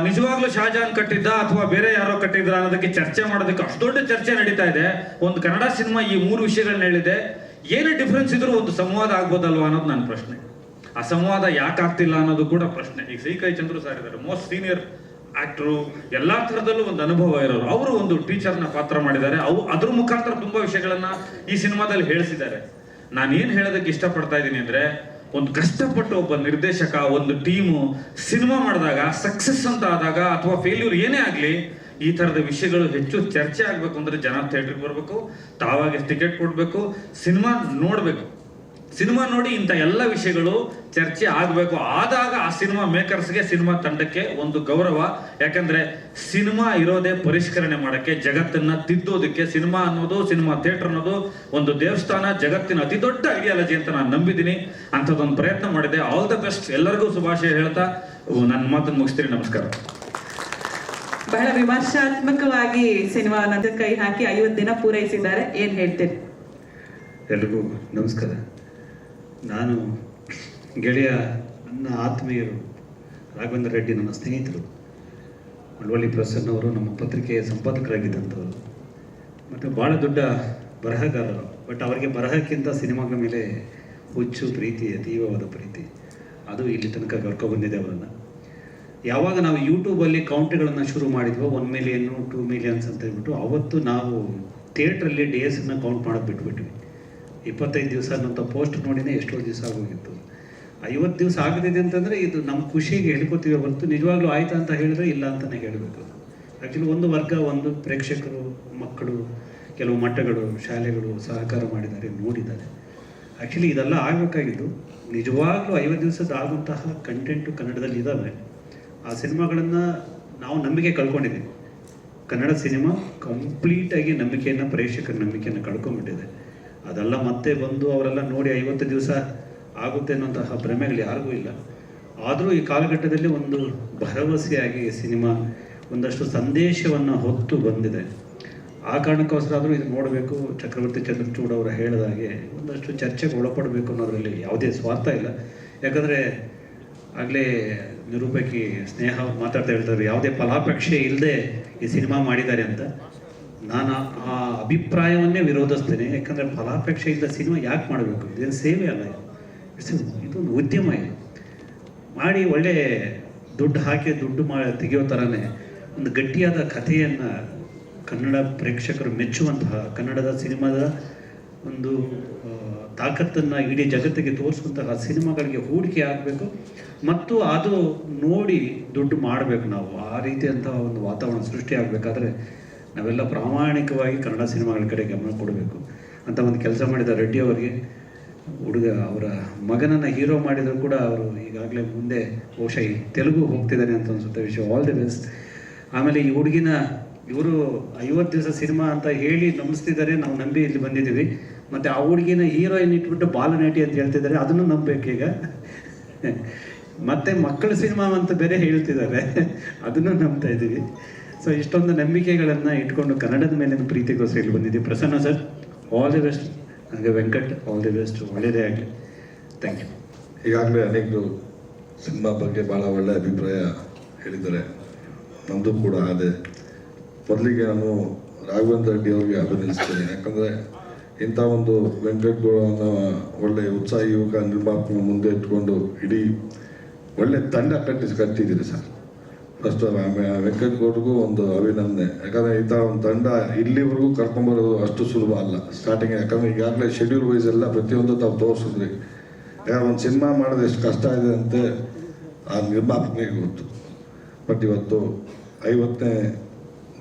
ನಿಜವಾಗ್ಲೂ ಶಹಜಾನ್ ಕಟ್ಟಿದ್ದ ಅಥವಾ ಬೇರೆ ಯಾರೋ ಕಟ್ಟಿದ್ರ ಅನ್ನೋದಕ್ಕೆ ಚರ್ಚೆ ಮಾಡೋದಕ್ಕೆ ಅಷ್ಟು ದೊಡ್ಡ ಚರ್ಚೆ ನಡೀತಾ ಇದೆ. ಒಂದು ಕನ್ನಡ ಸಿನಿಮಾ ಈ 3 ವಿಷಯಗಳನ್ನ ಹೇಳಿದೆ. ಏನೇ ಡಿಫ್ರೆನ್ಸ್ ಇದ್ರೂ ಒಂದು ಸಂವಾದ ಆಗ್ಬೋದಲ್ವಾ ಅನ್ನೋದು ನನ್ನ ಪ್ರಶ್ನೆ. ಆ ಸಂವಾದ ಯಾಕೆ ಆಗ್ತಿಲ್ಲ ಅನ್ನೋದು ಕೂಡ ಪ್ರಶ್ನೆ. ಈಗ ಸಿ.ಕೈ ಚಂದ್ರು ಸರ್ ಇದ್ದಾರೆ, ಮೋಸ್ಟ್ ಸೀನಿಯರ್ ಆಕ್ಟರು, ಎಲ್ಲಾ ತರದಲ್ಲೂ ಒಂದು ಅನುಭವ ಇರೋರು. ಅವರು ಒಂದು ಟೀಚರ್ನ ಪಾತ್ರ ಮಾಡಿದ್ದಾರೆ. ಅದ್ರ ಮುಖಾಂತರ ತುಂಬಾ ವಿಷಯಗಳನ್ನ ಈ ಸಿನಿಮಾದಲ್ಲಿ ಹೇಳಿಸಿದ್ದಾರೆ. ನಾನೇನ್ ಹೇಳೋದಕ್ಕೆ ಇಷ್ಟಪಡ್ತಾ ಇದ್ದೀನಿ ಅಂದ್ರೆ, ಒಂದು ಕಷ್ಟಪಟ್ಟು ಒಬ್ಬ ನಿರ್ದೇಶಕ, ಒಂದು ಟೀಮು ಸಿನಿಮಾ ಮಾಡಿದಾಗ ಸಕ್ಸಸ್ ಅಂತ ಆದಾಗ ಅಥವಾ ಫೇಲ್ಯೂರ್ ಏನೇ ಆಗ್ಲಿ, ಈ ತರದ ವಿಷಯಗಳು ಹೆಚ್ಚು ಚರ್ಚೆ ಆಗ್ಬೇಕು ಅಂದ್ರೆ ಜನ ಥಿಯೇಟರ್ಗೆ ಬರ್ಬೇಕು, ತಾವಾಗಿ ಟಿಕೆಟ್ ಕೊಡ್ಬೇಕು, ಸಿನಿಮಾ ನೋಡ್ಬೇಕು. ಸಿನಿಮಾ ನೋಡಿ ಇಂಥ ಎಲ್ಲ ವಿಷಯಗಳು ಚರ್ಚೆ ಆಗ್ಬೇಕು. ಆದಾಗ ಆ ಸಿನಿಮಾ ಮೇಕರ್ಸ್ಗೆ, ಸಿನಿಮಾ ತಂಡಕ್ಕೆ ಒಂದು ಗೌರವ. ಯಾಕಂದ್ರೆ ಸಿನಿಮಾ ಇರೋದೇ ಪರಿಷ್ಕರಣೆ ಮಾಡಕ್ಕೆ, ಜಗತ್ತನ್ನ ತಿದ್ದೋದಕ್ಕೆ. ಸಿನಿಮಾ ಅನ್ನೋದು, ಸಿನಿಮಾ ಥಿಯೇಟರ್ ಅನ್ನೋದು ಒಂದು ದೇವಸ್ಥಾನ, ಜಗತ್ತಿನ ಅತಿ ದೊಡ್ಡ ಐಡಿಯಾಲಜಿ ಅಂತ ನಾನು ನಂಬಿದ್ದೀನಿ. ಅಂಥದ್ದೊಂದು ಪ್ರಯತ್ನ ಮಾಡಿದೆ. All the best. ಎಲ್ಲರಿಗೂ ಶುಭಾಶಯ ಹೇಳ್ತಾ ನನ್ನ ಮಾತನ್ನು ಮುಗಿಸ್ತೀನಿ. ನಮಸ್ಕಾರ. ಬಹಳ ವಿಮರ್ಶಾತ್ಮಕವಾಗಿ ಸಿನಿಮಾನ ಕೈ ಹಾಕಿ 50 ದಿನ ಪೂರೈಸಿದ್ದಾರೆ. ಏನ್ ಹೇಳ್ತೀರಿ? ಎಲ್ರಿಗೂ ನಮಸ್ಕಾರ. ನಾನು ಗೆಳೆಯ, ನನ್ನ ಆತ್ಮೀಯರು ರಾಘವೇಂದ್ರ ರೆಡ್ಡಿ ನನ್ನ ಸ್ನೇಹಿತರು, ಮಳವಳ್ಳಿ ಪ್ರಸನ್ನ ಅವರು ನಮ್ಮ ಪತ್ರಿಕೆಯ ಸಂಪಾದಕರಾಗಿದ್ದಂಥವರು ಮತ್ತು ಭಾಳ ದೊಡ್ಡ ಬರಹಗಾರರು. ಬಟ್ ಅವರಿಗೆ ಬರಹಕ್ಕಿಂತ ಸಿನಿಮಾಗಳ ಮೇಲೆ ಹುಚ್ಚು ಪ್ರೀತಿ, ಅತೀವವಾದ ಪ್ರೀತಿ, ಅದು ಇಲ್ಲಿ ತನಕ ಕರ್ಕೊಬಂದಿದೆ ಅವರನ್ನು. ಯಾವಾಗ ನಾವು ಯೂಟ್ಯೂಬಲ್ಲಿ ಕೌಂಟ್ಗಳನ್ನು ಶುರು ಮಾಡಿದ್ವೋ 1 ಮಿಲಿಯನ್ 2 ಮಿಲಿಯನ್ಸ್ ಅಂತ ಹೇಳ್ಬಿಟ್ಟು, ಅವತ್ತು ನಾವು ಥಿಯೇಟ್ರಲ್ಲಿ ಡೇಸನ್ನು ಕೌಂಟ್ ಮಾಡೋದು ಬಿಟ್ಬಿಟ್ವಿ. 25 ದಿವಸ ಅನ್ನೋಂಥ ಪೋಸ್ಟ್ ನೋಡಿನೇ ಎಷ್ಟೋ ದಿವಸ ಆಗೋಗಿತ್ತು. 50 ದಿವಸ ಆಗದಿದೆ ಅಂತಂದರೆ ಇದು ನಮ್ಮ ಖುಷಿಗೆ ಹೇಳ್ಕೊತೀವಿ ಹೊರತು ನಿಜವಾಗ್ಲೂ ಆಯ್ತಾ ಅಂತ ಹೇಳಿದ್ರೆ ಇಲ್ಲ ಅಂತಲೇ ಹೇಳಬೇಕು. ಆ್ಯಕ್ಚುಲಿ ಒಂದು ವರ್ಗ, ಒಂದು ಪ್ರೇಕ್ಷಕರು, ಮಕ್ಕಳು, ಕೆಲವು ಮಠಗಳು, ಶಾಲೆಗಳು ಸಹಕಾರ ಮಾಡಿದ್ದಾರೆ, ನೋಡಿದ್ದಾರೆ. ಆ್ಯಕ್ಚುಲಿ ಇದೆಲ್ಲ ಆಗಬೇಕಾಗಿದ್ದು ನಿಜವಾಗ್ಲೂ 50 ದಿವಸದ ಆಗುವಂತಹ ಕಂಟೆಂಟು ಕನ್ನಡದಲ್ಲಿ ಇದ್ದಾವೆ. ಆ ಸಿನಿಮಾಗಳನ್ನು ನಾವು ನಂಬಿಕೆ ಕಳ್ಕೊಂಡಿದ್ದೀವಿ. ಕನ್ನಡ ಸಿನಿಮಾ ಕಂಪ್ಲೀಟಾಗಿ ನಂಬಿಕೆಯನ್ನು, ಪ್ರೇಕ್ಷಕರ ನಂಬಿಕೆಯನ್ನು ಕಳ್ಕೊಂಡ್ಬಿಟ್ಟಿದೆ. ಅದೆಲ್ಲ ಮತ್ತೆ ಬಂದು ಅವರೆಲ್ಲ ನೋಡಿ 50 ದಿವಸ ಆಗುತ್ತೆ ಅನ್ನೋಂತಹ ಭ್ರಮೆಗಳು ಯಾರಿಗೂ ಇಲ್ಲ. ಆದರೂ ಈ ಕಾಲಘಟ್ಟದಲ್ಲಿ ಒಂದು ಭರವಸೆಯಾಗಿ ಸಿನಿಮಾ ಒಂದಷ್ಟು ಸಂದೇಶವನ್ನು ಹೊತ್ತು ಬಂದಿದೆ. ಆ ಕಾರಣಕ್ಕೋಸ್ಕರ ಆದರೂ ಇದು ನೋಡಬೇಕು. ಚಕ್ರವರ್ತಿ ಚಂದ್ರಚೂಡ್ ಅವರು ಹೇಳಿದಾಗೆ ಒಂದಷ್ಟು ಚರ್ಚೆಗೆ ಒಳಪಡಬೇಕು ಅನ್ನೋದರಲ್ಲಿ ಯಾವುದೇ ಸ್ವಾರ್ಥ ಇಲ್ಲ. ಯಾಕಂದರೆ ಆಗಲೇ ನಿರೂಪಕಿ ಸ್ನೇಹ ಮಾತಾಡ್ತಾ ಹೇಳ್ತಾರೆ, ಯಾವುದೇ ಫಲಾಪೇಕ್ಷೆ ಇಲ್ಲದೆ ಈ ಸಿನಿಮಾ ಮಾಡಿದ್ದಾರೆ ಅಂತ. ನಾನು ಆ ಅಭಿಪ್ರಾಯವನ್ನೇ ವಿರೋಧಿಸ್ತೇನೆ. ಯಾಕಂದರೆ ಫಲಾಪೇಕ್ಷೆಯಿಂದ ಸಿನಿಮಾ ಯಾಕೆ ಮಾಡಬೇಕು? ಇದೇನು ಸೇವೆ ಅಲ್ಲ, ಇದೊಂದು ಉದ್ಯಮ. ಇದು ಮಾಡಿ ಒಳ್ಳೆ ದುಡ್ಡು ಹಾಕಿ ದುಡ್ಡು ತೆಗೆಯೋ ಥರನೇ ಒಂದು ಗಟ್ಟಿಯಾದ ಕಥೆಯನ್ನು ಕನ್ನಡ ಪ್ರೇಕ್ಷಕರು ಮೆಚ್ಚುವಂತಹ ಕನ್ನಡದ ಸಿನಿಮಾದ ಒಂದು ತಾಕತ್ತನ್ನು ಇಡೀ ಜಗತ್ತಿಗೆ ತೋರಿಸುವಂತಹ ಸಿನಿಮಾಗಳಿಗೆ ಹೂಡಿಕೆ ಆಗಬೇಕು ಮತ್ತು ಅದು ನೋಡಿ ದುಡ್ಡು ಮಾಡಬೇಕು. ನಾವು ಆ ರೀತಿಯಂತಹ ಒಂದು ವಾತಾವರಣ ಸೃಷ್ಟಿ ಆಗಬೇಕಾದ್ರೆ ನಾವೆಲ್ಲ ಪ್ರಾಮಾಣಿಕವಾಗಿ ಕನ್ನಡ ಸಿನಿಮಾಗಳ ಕಡೆ ಗಮನ ಕೊಡಬೇಕು ಅಂತ ಒಂದು ಕೆಲಸ ಮಾಡಿದ ರೆಡ್ಡಿ ಅವರಿಗೆ, ಅವರ ಮಗನನ್ನು ಹೀರೋ ಮಾಡಿದರೂ ಕೂಡ ಅವರು ಈಗಾಗಲೇ ಮುಂದೆ ಬಹುಶಃ ತೆಲುಗು ಹೋಗ್ತಿದ್ದಾರೆ ಅಂತ ಅನಿಸುತ್ತೆ. Wish all the best. ಆಮೇಲೆ ಈ ಹುಡುಗಿನ ಇವರು 50 ದಿವಸ ಸಿನಿಮಾ ಅಂತ ಹೇಳಿ ನಂಬಿಸ್ತಿದ್ದಾರೆ, ನಾವು ನಂಬಿ ಇಲ್ಲಿ ಬಂದಿದ್ದೀವಿ. ಮತ್ತು ಆ ಹುಡುಗಿನ ಹೀರೋಯಿನ್ ಇಟ್ಬಿಟ್ಟು ಬಾಲನಟಿ ಅಂತ ಹೇಳ್ತಿದ್ದಾರೆ, ಅದನ್ನು ನಂಬಬೇಕೀಗ. ಮತ್ತು ಮಕ್ಕಳ ಸಿನಿಮಾ ಅಂತ ಬೇರೆ ಹೇಳ್ತಿದ್ದಾರೆ, ಅದನ್ನು ನಂಬ್ತಾ ಇದ್ದೀವಿ. ಸೊ ಇಷ್ಟೊಂದು ನಂಬಿಕೆಗಳನ್ನು ಇಟ್ಕೊಂಡು ಕನ್ನಡದ ಮೇಲಿನ ಪ್ರೀತಿಗೋಸ್ಕರ ಇಲ್ಲಿ ಬಂದಿದ್ದೀವಿ. Prasanna sir, all the best. ನನಗೆ ವೆಂಕಟ್, ಆಲ್ ದಿ ಬೆಸ್ಟ್, ಒಳ್ಳೆಯದೇ ಆಗಲಿ. Thank you. ಈಗಾಗಲೇ ಅನೇಕರು ಸಿನಿಮಾ ಬಗ್ಗೆ ಭಾಳ ಒಳ್ಳೆಯ ಅಭಿಪ್ರಾಯ ಹೇಳಿದ್ದಾರೆ, ನಮ್ಮದು ಕೂಡ ಅದೇ. ಮೊದಲಿಗೆ ನಾನು ರಾಘವೇಂದ್ರ ರೆಡ್ಡಿ ಅವರಿಗೆ ಅಭಿನಂದಿಸ್ತೇನೆ. ಯಾಕಂದರೆ ಇಂಥ ಒಂದು ವೆಂಕಟಗೌಡನ ಒಳ್ಳೆಯ ಉತ್ಸಾಹಿ ಯುವಕ ನಿರ್ಮಾಪಕ ಮುಂದೆ ಇಟ್ಕೊಂಡು ಇಡೀ ಒಳ್ಳೆ ತಂಡ ಕಟ್ಟಿದ್ದೀರಿ ಸರ್. ಫಸ್ಟ್ ವೆಂಕಟಗೌಡರಿಗೂ ಒಂದು ಅಭಿನಂದನೆ. ಯಾಕಂದರೆ ಇಂಥ ಒಂದು ತಂಡ ಇಲ್ಲಿವರೆಗೂ ಕರ್ಕೊಂಬರೋದು ಅಷ್ಟು ಸುಲಭ ಅಲ್ಲ ಸ್ಟಾರ್ಟಿಂಗ್. ಯಾಕಂದರೆ ಈಗಾಗಲೇ ಶೆಡ್ಯೂಲ್ ವೈಸ್ ಎಲ್ಲ ಪ್ರತಿಯೊಂದು ತಾವು ತೋರಿಸಿದ್ರಿ. ಯಾಕಂದ್ರೆ ಒಂದು ಸಿನಿಮಾ ಮಾಡೋದು ಎಷ್ಟು ಕಷ್ಟ ಇದೆ ಅಂತ ಆ ನಿರ್ಮಾಪಕನಿಗೆ ಗೊತ್ತು. ಬಟ್ ಇವತ್ತು 50ನೇ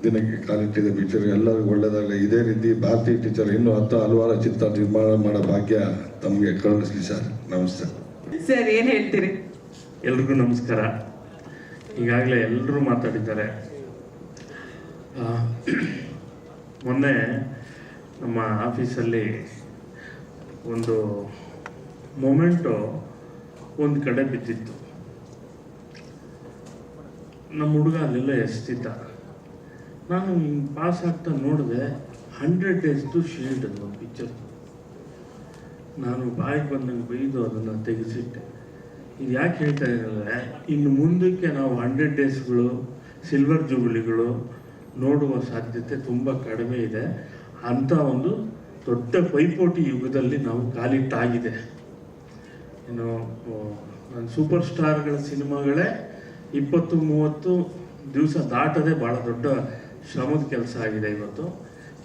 ದಿನಕ್ಕೆ ಕಾಲಿಟ್ಟಿದೆ ಪಿಕ್ಚರ್. ಎಲ್ಲರಿಗೂ ಒಳ್ಳೆಯದಾಗಲಿ. ಇದೇ ರೀತಿ ಭಾರತೀಯ ಟೀಚರ್ ಇನ್ನೂ ಹಲವಾರು ಚಿತ್ರ ನಿರ್ಮಾಣ ಮಾಡೋ ಭಾಗ್ಯ ತಮಗೆ ಕರುಣಿಸಲಿ ಸರ್. ನಮಸ್ತೆ ಸರ್, ಏನು ಹೇಳ್ತೀರಿ? ಎಲ್ರಿಗೂ ನಮಸ್ಕಾರ. ಈಗಾಗಲೇ ಎಲ್ಲರೂ ಮಾತಾಡಿದ್ದಾರೆ. ಮೊನ್ನೆ ನಮ್ಮ ಆಫೀಸಲ್ಲಿ ಒಂದು ಮೊಮೆಂಟು ಒಂದು ಕಡೆ ಬಿದ್ದಿತ್ತು. ನಮ್ಮ ಹುಡುಗ ಅಲ್ಲೆಲ್ಲ ಎಸ್ತಿದ್ದ. ನಾನು ಹಿಂಗೆ ಪಾಸ್ ಆಗ್ತಾ ನೋಡಿದೆ, 100 Days ಶೀಲ್ಡ್ ಅದು ಒಂದು ಪಿಕ್ಚರ್. ನಾನು ಬಾಯಿಗೆ ಬಂದಂಗೆ ಬೈದು ಅದನ್ನು ತೆಗೆಸಿಟ್ಟೆ. ಇದು ಯಾಕೆ ಹೇಳ್ತಾ ಇದ್ದಾರೆ, ಇನ್ನು ಮುಂದಕ್ಕೆ ನಾವು 100 ಡೇಸ್ಗಳು, ಸಿಲ್ವರ್ ಜೂಬಿಲಿಗಳು ನೋಡುವ ಸಾಧ್ಯತೆ ತುಂಬ ಕಡಿಮೆ ಇದೆ. ಅಂಥ ಒಂದು ದೊಡ್ಡ ಪೈಪೋಟಿ ಯುಗದಲ್ಲಿ ನಾವು ಕಾಲಿಟ್ಟಾಗಿದೆ. ಇನ್ನು ಸೂಪರ್ ಸ್ಟಾರ್ಗಳ ಸಿನಿಮಾಗಳೇ 20-30 ದಿವಸ ದಾಟದೆ ಭಾಳ ದೊಡ್ಡ ಶ್ರಮದ ಕೆಲಸ ಆಗಿದೆ ಇವತ್ತು.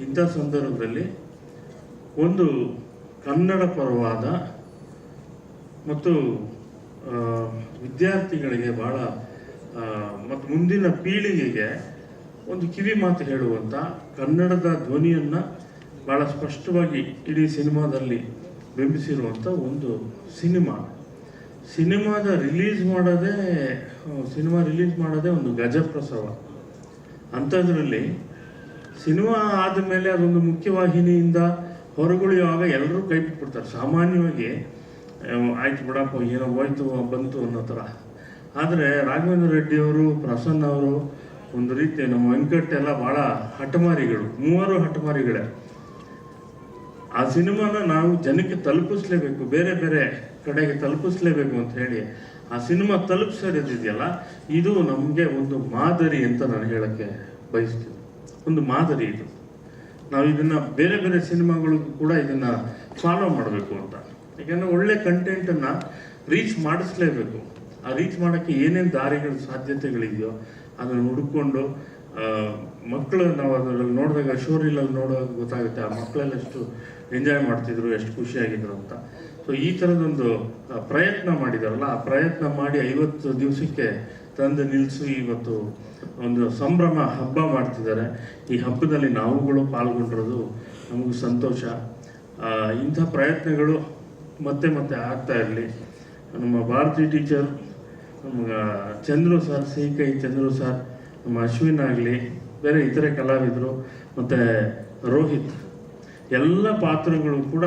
ಇಂಥ ಸಂದರ್ಭದಲ್ಲಿ ಒಂದು ಕನ್ನಡ ಪರವಾದ ಮತ್ತು ವಿದ್ಯಾರ್ಥಿಗಳಿಗೆ ಭಾಳ ಮತ್ತು ಮುಂದಿನ ಪೀಳಿಗೆಗೆ ಒಂದು ಕಿವಿ ಮಾತು ಹೇಳುವಂಥ ಕನ್ನಡದ ಧ್ವನಿಯನ್ನು ಭಾಳ ಸ್ಪಷ್ಟವಾಗಿ ಇಡೀ ಸಿನಿಮಾದಲ್ಲಿ ಬಿಂಬಿಸಿರುವಂಥ ಒಂದು ಸಿನಿಮಾದ ರಿಲೀಸ್ ಮಾಡೋದೇ ಒಂದು ಗಜಪ್ರಸವ. ಅಂಥದ್ರಲ್ಲಿ ಸಿನಿಮಾ ಆದಮೇಲೆ ಅದೊಂದು ಮುಖ್ಯವಾಹಿನಿಯಿಂದ ಹೊರಗುಳಿಯುವಾಗ ಎಲ್ಲರೂ ಕೈ ಬಿಟ್ಬಿಡ್ತಾರೆ. ಸಾಮಾನ್ಯವಾಗಿ ಆಯ್ತು ಬಿಡಪ್ಪ, ಏನೋ ಹೋಯ್ತು ಬಂತು ಅನ್ನೋ ಥರ. ಆದರೆ ರಾಘವೇಂದ್ರ ರೆಡ್ಡಿ ಅವರು, ಪ್ರಸನ್ನ ಅವರು, ಒಂದು ರೀತಿ ನಮ್ಮ ವೆಂಕಟ್ ಎಲ್ಲ ಭಾಳ ಹಠಮಾರಿಗಳು, 3 ಹಠಮಾರಿಗಳೇ. ಆ ಸಿನಿಮಾನ ನಾವು ಜನಕ್ಕೆ ತಲುಪಿಸ್ಲೇಬೇಕು, ಬೇರೆ ಬೇರೆ ಕಡೆಗೆ ತಲುಪಿಸ್ಲೇಬೇಕು ಅಂತ ಹೇಳಿ ಆ ಸಿನಿಮಾ ತಲುಪಿಸೋದಿದೆಯಲ್ಲ, ಇದು ನಮಗೆ ಒಂದು ಮಾದರಿ ಅಂತ ನಾನು ಹೇಳೋಕ್ಕೆ ಬಯಸ್ತೀನಿ. ಒಂದು ಮಾದರಿ ಇದು. ನಾವು ಇದನ್ನು ಬೇರೆ ಬೇರೆ ಸಿನಿಮಾಗಳಿಗೂ ಕೂಡ ಇದನ್ನು ಫಾಲೋ ಮಾಡಬೇಕು ಅಂತ. ಯಾಕೆಂದರೆ ಒಳ್ಳೆ ಕಂಟೆಂಟನ್ನು ರೀಚ್ ಮಾಡಿಸ್ಲೇಬೇಕು. ಆ ರೀಚ್ ಮಾಡೋಕ್ಕೆ ಏನೇನು ದಾರಿಗಳು ಸಾಧ್ಯತೆಗಳಿದೆಯೋ ಅದನ್ನು ಹುಡ್ಕೊಂಡು ಮಕ್ಕಳು ನಾವು ಅದರಲ್ಲಿ ನೋಡಿದಾಗ ಶೋರೀಲಲ್ಲಿ ನೋಡುವಾಗ ಗೊತ್ತಾಗುತ್ತೆ ಆ ಮಕ್ಕಳೆಲ್ಲ ಎಷ್ಟು ಎಂಜಾಯ್ ಮಾಡ್ತಿದ್ರು, ಎಷ್ಟು ಖುಷಿಯಾಗಿದ್ರು ಅಂತ. ಸೊ ಈ ಥರದೊಂದು ಪ್ರಯತ್ನ ಮಾಡಿದಾರಲ್ಲ, ಆ ಪ್ರಯತ್ನ ಮಾಡಿ 50 ದಿವಸಕ್ಕೆ ತಂದು ನಿಲ್ಲಿಸಿ ಇವತ್ತು ಒಂದು ಸಂಭ್ರಮ ಹಬ್ಬ ಮಾಡ್ತಿದ್ದಾರೆ. ಈ ಹಬ್ಬದಲ್ಲಿ ನಾವುಗಳು ಪಾಲ್ಗೊಂಡಿರೋದು ನಮಗೂ ಸಂತೋಷ. ಇಂಥ ಪ್ರಯತ್ನಗಳು ಮತ್ತೆ ಮತ್ತೆ ಆಗ್ತಾ ಇರಲಿ. ನಮ್ಮ ಭಾರತಿ ಟೀಚರ್, ನಮ್ಮ ಚಂದ್ರು ಸರ್, ಸಿ.ಕೈ ಚಂದ್ರು ಸರ್, ನಮ್ಮ ಅಶ್ವಿನ್ ಆಗಲಿ, ಬೇರೆ ಇತರೆ ಕಲಾವಿದರು ಮತ್ತು ರೋಹಿತ್, ಎಲ್ಲ ಪಾತ್ರಗಳು ಕೂಡ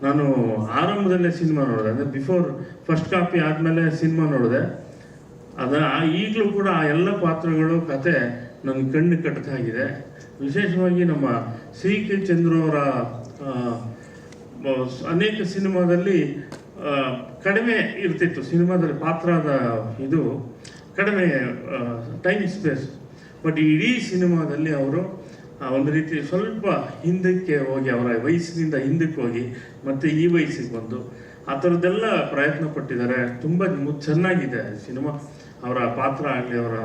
ನಾನು ಆರಂಭದಲ್ಲೇ ಸಿನಿಮಾ ನೋಡಿದೆ. ಅಂದರೆ ಬಿಫೋರ್ ಫಸ್ಟ್ ಕಾಪಿ ಆದಮೇಲೆ ಸಿನಿಮಾ ನೋಡಿದೆ. ಈಗಲೂ ಕೂಡ ಆ ಎಲ್ಲ ಪಾತ್ರಗಳು ಕತೆ ನನ್ನ ಕಣ್ಣು ಕಟ್ಟದಾಗಿದೆ. ವಿಶೇಷವಾಗಿ ನಮ್ಮ ಸಿ.ಕೈ ಚಂದ್ರು ಅವರ ಅನೇಕ ಸಿನಿಮಾದಲ್ಲಿ ಕಡಿಮೆ ಇರ್ತಿತ್ತು. ಸಿನಿಮಾದಲ್ಲಿ ಪಾತ್ರದ ಇದು ಕಡಿಮೆ ಟೈಮ್ ಸ್ಪೇಸ್. ಬಟ್ ಇಡೀ ಸಿನಿಮಾದಲ್ಲಿ ಅವರು ಒಂದು ರೀತಿ ಸ್ವಲ್ಪ ಹಿಂದಕ್ಕೆ ಹೋಗಿ ಅವರ ವಯಸ್ಸಿನಿಂದ ಹಿಂದಕ್ಕೆ ಹೋಗಿ ಮತ್ತೆ ಈ ವಯಸ್ಸಿಗೆ ಬಂದು ಆ ಥರದ್ದೆಲ್ಲ ಪ್ರಯತ್ನ ಪಟ್ಟಿದ್ದಾರೆ. ತುಂಬ ಚೆನ್ನಾಗಿದೆ ಸಿನಿಮಾ. ಅವರ ಪಾತ್ರ ಆಗಲಿ, ಅವರ